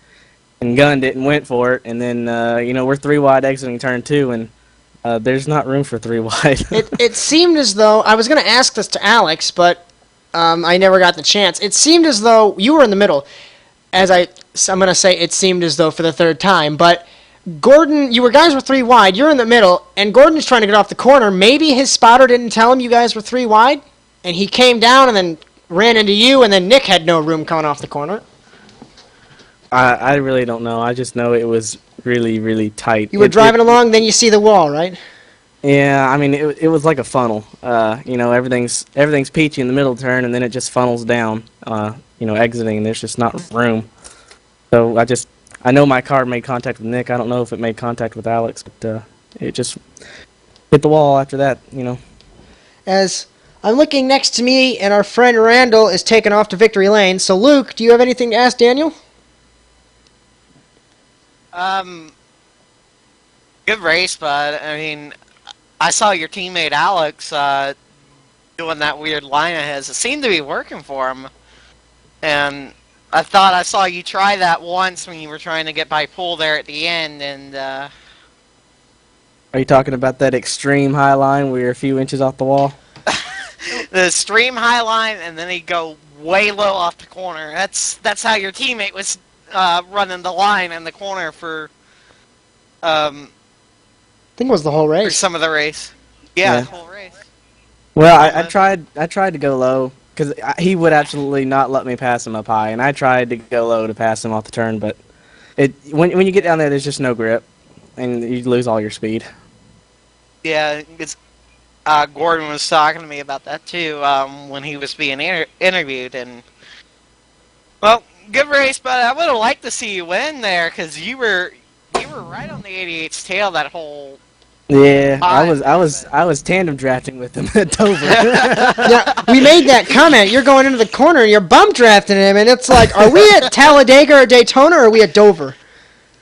[SPEAKER 7] gunned it and went for it, and then we're 3 wide exiting turn 2, and there's not room for 3 wide.
[SPEAKER 1] It seemed as though I was going to ask this to Alex, but I never got the chance. It seemed as though you were in the middle. I'm going to say it seemed as though for the third time, but Gordon, guys were 3 wide. You're in the middle, and Gordon's trying to get off the corner. Maybe his spotter didn't tell him you guys were 3 wide, and he came down and then ran into you, and then Nick had no room coming off the corner.
[SPEAKER 7] I really don't know. I just know it was really, really tight.
[SPEAKER 1] You were driving along, then you see the wall, right?
[SPEAKER 7] Yeah, I mean, it was like a funnel. Everything's peachy in the middle turn, and then it just funnels down, exiting, and there's just not room. So I know my car made contact with Nick. I don't know if it made contact with Alex, but it just hit the wall after that,
[SPEAKER 1] As I'm looking next to me, and our friend Randal is taking off to victory lane. So, Luke, do you have anything to ask Daniel?
[SPEAKER 2] Good race, but I mean, I saw your teammate Alex doing that weird line of his. It seemed to be working for him, and I thought I saw you try that once when you were trying to get by Pool there at the end, and
[SPEAKER 7] Are you talking about that extreme high line where you're a few inches off the wall?
[SPEAKER 2] the extreme high line, and then he'd go way low off the corner. That's how your teammate was running the line in the corner for
[SPEAKER 1] I think it was the whole race.
[SPEAKER 2] for some of the race. Yeah,
[SPEAKER 7] Yeah.
[SPEAKER 2] the whole race.
[SPEAKER 7] Well, I tried to go low because he would absolutely not let me pass him up high, and I tried to go low to pass him off the turn, but when you get down there, there's just no grip, and you lose all your speed.
[SPEAKER 2] Yeah, it's Gordon was talking to me about that too when he was being interviewed, and well, good race, but I would have liked to see you win there because you were right on the 88's tail that whole.
[SPEAKER 7] Yeah, I was tandem drafting with him at Dover.
[SPEAKER 1] Yeah, we made that comment. You're going into the corner and you're bump drafting him, and it's like, are we at Talladega or Daytona, or are we at Dover?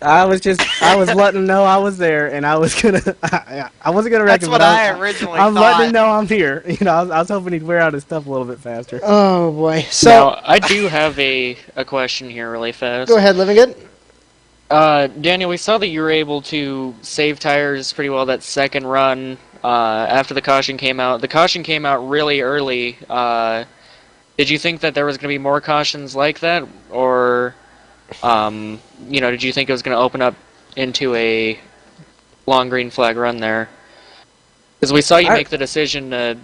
[SPEAKER 7] I was letting him know I was there, and I wasn't gonna wreck
[SPEAKER 2] That's
[SPEAKER 7] him.
[SPEAKER 2] what I originally
[SPEAKER 7] I'm
[SPEAKER 2] thought.
[SPEAKER 7] letting him know I'm here. I was hoping he'd wear out his stuff a little bit faster.
[SPEAKER 1] Oh boy. So
[SPEAKER 5] Now, I do have a question here really fast.
[SPEAKER 1] go ahead, Livengood.
[SPEAKER 5] Daniel, we saw that you were able to save tires pretty well that second run after the caution came out. The caution came out really early. Did you think that there was going to be more cautions like that, or did you think it was going to open up into a long green flag run there? Because we saw you make the decision to,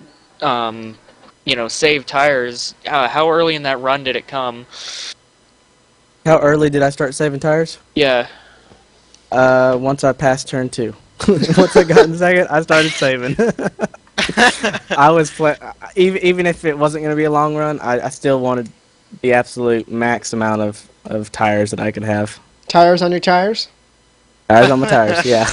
[SPEAKER 5] save tires. How early in that run did it come?
[SPEAKER 7] How early did I start saving tires?
[SPEAKER 5] Yeah.
[SPEAKER 7] Once I passed turn 2. Once I got in second, I started saving. I was even if it wasn't going to be a long run, I still wanted the absolute max amount of tires that I could have.
[SPEAKER 1] Tires on your tires?
[SPEAKER 7] Tires on my tires, yeah.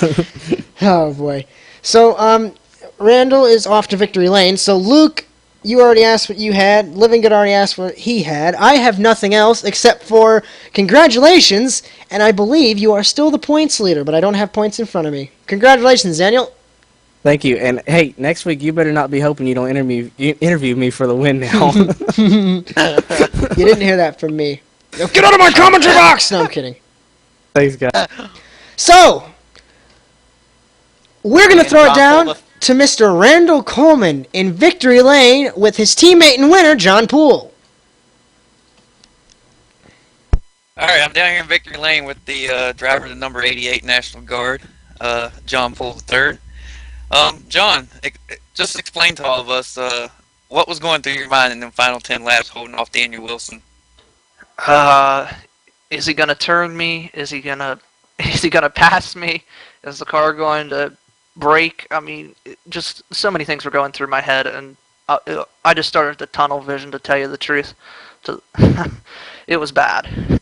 [SPEAKER 1] Oh boy. So Randal is off to victory lane. So Luke, you already asked what you had. Livengood already asked what he had. I have nothing else except for congratulations, and I believe you are still the points leader, but I don't have points in front of me. Congratulations, Daniel.
[SPEAKER 7] Thank you. And hey, next week you better not be hoping you don't interview me for the win now.
[SPEAKER 1] You didn't hear that from me. Now get out of my commentary box! No, I'm kidding.
[SPEAKER 7] Thanks, guys.
[SPEAKER 1] So, we're going to throw it down to Mr. Randal Coleman in victory lane with his teammate and winner, John Poole.
[SPEAKER 3] All right, I'm down here in victory lane with the driver of the number 88 National Guard, John Poole III. John, just explain to all of us what was going through your mind in the final 10 laps holding off Daniel Wilson.
[SPEAKER 8] Is he gonna turn me? Is he gonna pass me? Is the car going to break? I mean, just so many things were going through my head, and I just started to tunnel vision, to tell you the truth. It was bad.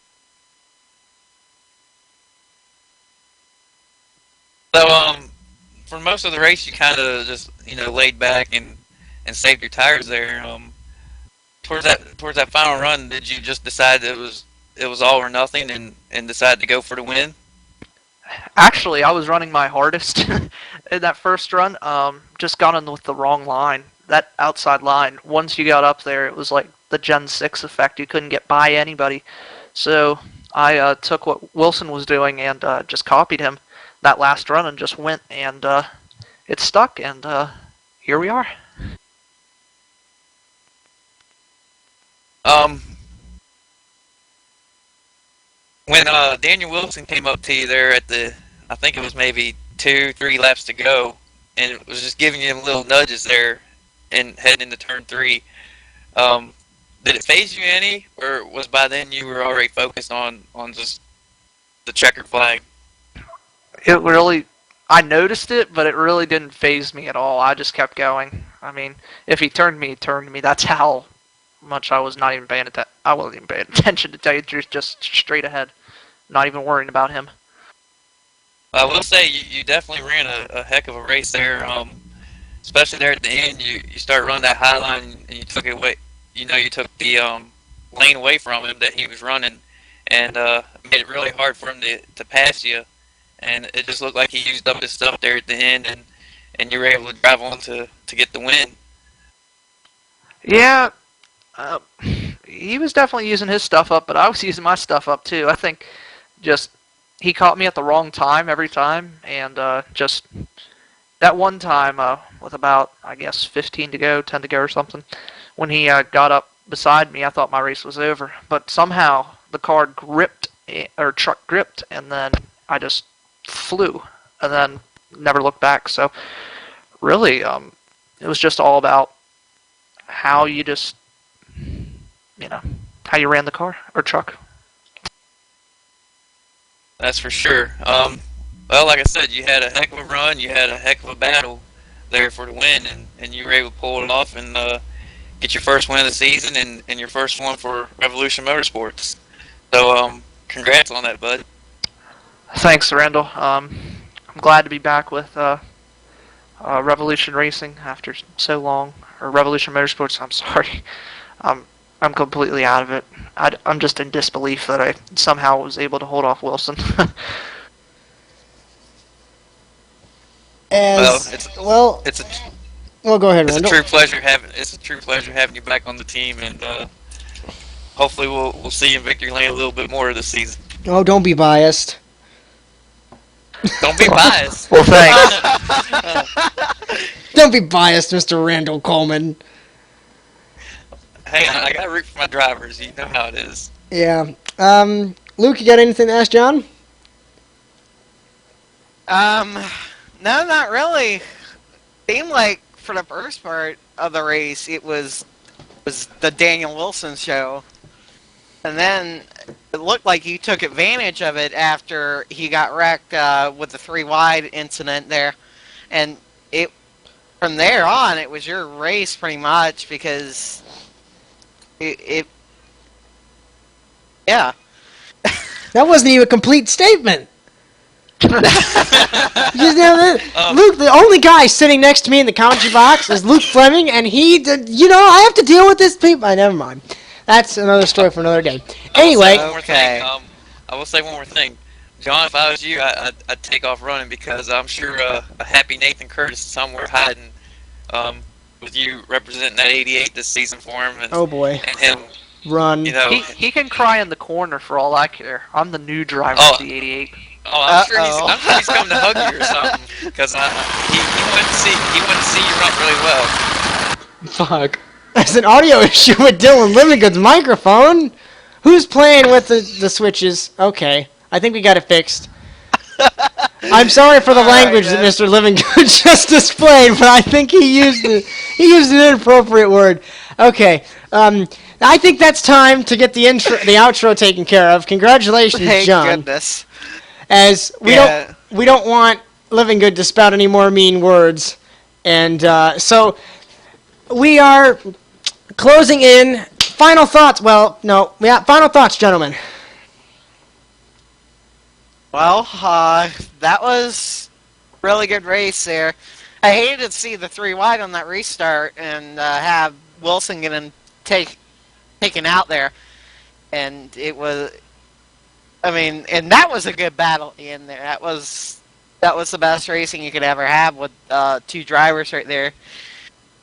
[SPEAKER 3] So, for most of the race, you kind of just laid back and saved your tires there. Towards that final run, did you just decide that it was all or nothing and decide to go for the win?
[SPEAKER 8] Actually, I was running my hardest in that first run. Just got in with the wrong line. That outside line, once you got up there, it was like the Gen 6 effect. You couldn't get by anybody. So I took what Wilson was doing and just copied him that last run and just went, and it stuck, and here we are.
[SPEAKER 3] When Daniel Wilson came up to you there at I think it was maybe 2-3 laps to go, and it was just giving you little nudges there and heading into turn 3, did it phase you any, or was by then you were already focused on just the checkered flag?
[SPEAKER 8] It really, I noticed it, but it really didn't phase me at all. I just kept going. I mean, if he turned me, he turned me. That's how much I was not even paying attention. I wasn't even paying attention, to tell you the truth, just straight ahead. Not even worrying about him.
[SPEAKER 3] I will say you definitely ran a heck of a race there, especially there at the end. You start running that high line and you took it away. You took the lane away from him that he was running, and made it really hard for him to pass you. And it just looked like he used up his stuff there at the end, and you were able to drive on to get the win.
[SPEAKER 8] Yeah, he was definitely using his stuff up, but I was using my stuff up too. I think just he caught me at the wrong time every time, and just that one time with about, I guess, 15 to go, 10 to go or something, when he got up beside me, I thought my race was over. But somehow the car gripped, or truck gripped, and then I just flew, and then never looked back. So really, it was just all about how you just, how you ran the car or truck.
[SPEAKER 3] That's for sure. Well, like I said, you had a heck of a run. You had a heck of a battle there for the win, and you were able to pull it off and get your first win of the season and your first one for Revolution Motorsports. So, congrats on that, bud.
[SPEAKER 8] Thanks, Randal. I'm glad to be back with Revolution Racing after so long, or Revolution Motorsports. I'm sorry. I'm completely out of it. I'm just in disbelief that I somehow was able to hold off Wilson.
[SPEAKER 1] Go ahead, Randal.
[SPEAKER 3] It's a true pleasure having you back on the team, and hopefully we'll see you in victory lane a little bit more this season.
[SPEAKER 1] Oh, don't be biased.
[SPEAKER 3] Don't be biased.
[SPEAKER 8] Well, thanks.
[SPEAKER 1] Don't be biased, Mr. Randal Coleman.
[SPEAKER 3] Hey, I gotta root for my drivers. You know how it is.
[SPEAKER 1] Yeah. Luke, you got anything to ask John?
[SPEAKER 2] No, not really. Seemed like for the first part of the race, it was the Daniel Wilson show, and then it looked like he took advantage of it after he got wrecked with the 3 wide incident there, and from there on it was your race pretty much, because yeah.
[SPEAKER 1] That wasn't even a complete statement. Luke, the only guy sitting next to me in the commentary box is Luke Fleming, and I have to deal with this people. Never mind. That's another story for another day. Anyway.
[SPEAKER 3] I will say one more thing. John, if I was you, I'd take off running, because I'm sure a happy Nathan Curtis is somewhere hiding with you representing that 88 this season for him. And,
[SPEAKER 1] oh, boy.
[SPEAKER 3] And him.
[SPEAKER 1] Run.
[SPEAKER 8] He can cry in the corner for all I care. I'm the new driver of the 88.
[SPEAKER 3] Oh, I'm sure he's coming to hug you or something. Because he wanted to see you run really well.
[SPEAKER 5] Fuck.
[SPEAKER 1] There's an audio issue with Dylan Livengood's microphone. Who's playing with the switches? Okay, I think we got it fixed. I'm sorry for the language that Mr. Livengood just displayed, but I think he used an inappropriate word. Okay, I think that's time to get the outro taken care of. Congratulations,
[SPEAKER 2] Thank
[SPEAKER 1] John.
[SPEAKER 2] goodness.
[SPEAKER 1] As we don't want Livengood to spout any more mean words, and so we are closing in. Final thoughts. Well, no, final thoughts, gentlemen.
[SPEAKER 2] Well, that was a really good race there. I hated to see the 3 wide on that restart and have Wilson getting taken out there. And it was, and that was a good battle in there. That was the best racing you could ever have with 2 drivers right there.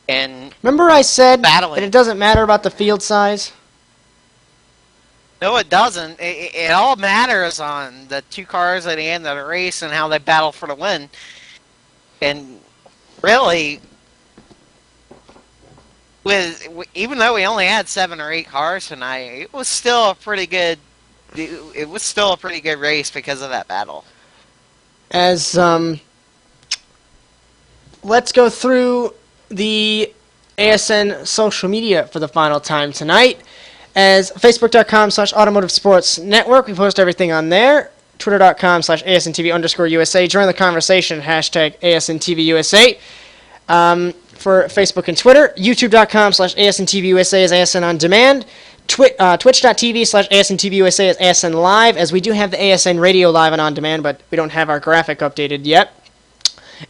[SPEAKER 2] And
[SPEAKER 1] remember I said
[SPEAKER 2] battling.
[SPEAKER 1] that it doesn't matter about the field size?
[SPEAKER 2] No, it doesn't. It all matters on the 2 cars at the end of the race and how they battle for the win. And really, even though we only had 7 or 8 cars tonight, it was still a pretty good. It was still a pretty good race because of that battle.
[SPEAKER 1] As let's go through the ASN social media for the final time tonight. As Facebook.com/Automotive Sports Network, we post everything on there. Twitter.com/ASNTV_USA. Join the conversation, hashtag ASNTVUSA. For Facebook and Twitter. YouTube.com/ASNTVUSA is ASN On Demand. Twitch.tv/ASNTVUSA is ASN Live, as we do have the ASN Radio Live and On Demand, but we don't have our graphic updated yet.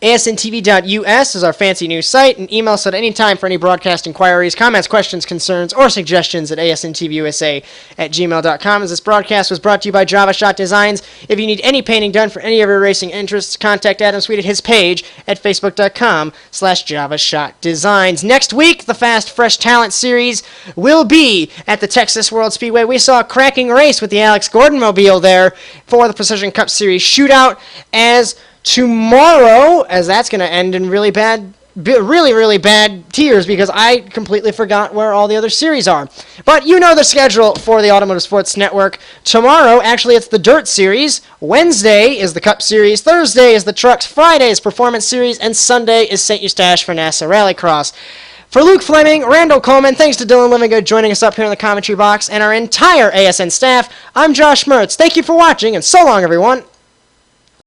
[SPEAKER 1] ASNTV.us is our fancy new site, and email us at any time for any broadcast inquiries, comments, questions, concerns, or suggestions at asntvUSA@gmail.com. As this broadcast was brought to you by Java Shot Designs. If you need any painting done for any of your racing interests, contact Adam Sweet at his page at facebook.com/Java Shot Designs. Next week, the Fast Fresh Talent Series will be at the Texas World Speedway. We saw a cracking race with the Alex Gordon Mobile there for the Precision Cup Series shootout. As tomorrow, as that's going to end in really bad tears because I completely forgot where all the other series are. But you know the schedule for the Automotive Sports Network. Tomorrow, actually, it's the Dirt Series. Wednesday is the Cup Series. Thursday is the Trucks. Friday is Performance Series. And Sunday is St. Eustache for NASA Rallycross. For Luke Fleming, Randal Coleman, thanks to Dylan Livengood joining us up here in the commentary box, and our entire ASN staff, I'm Josh Mertz. Thank you for watching, and so long, everyone.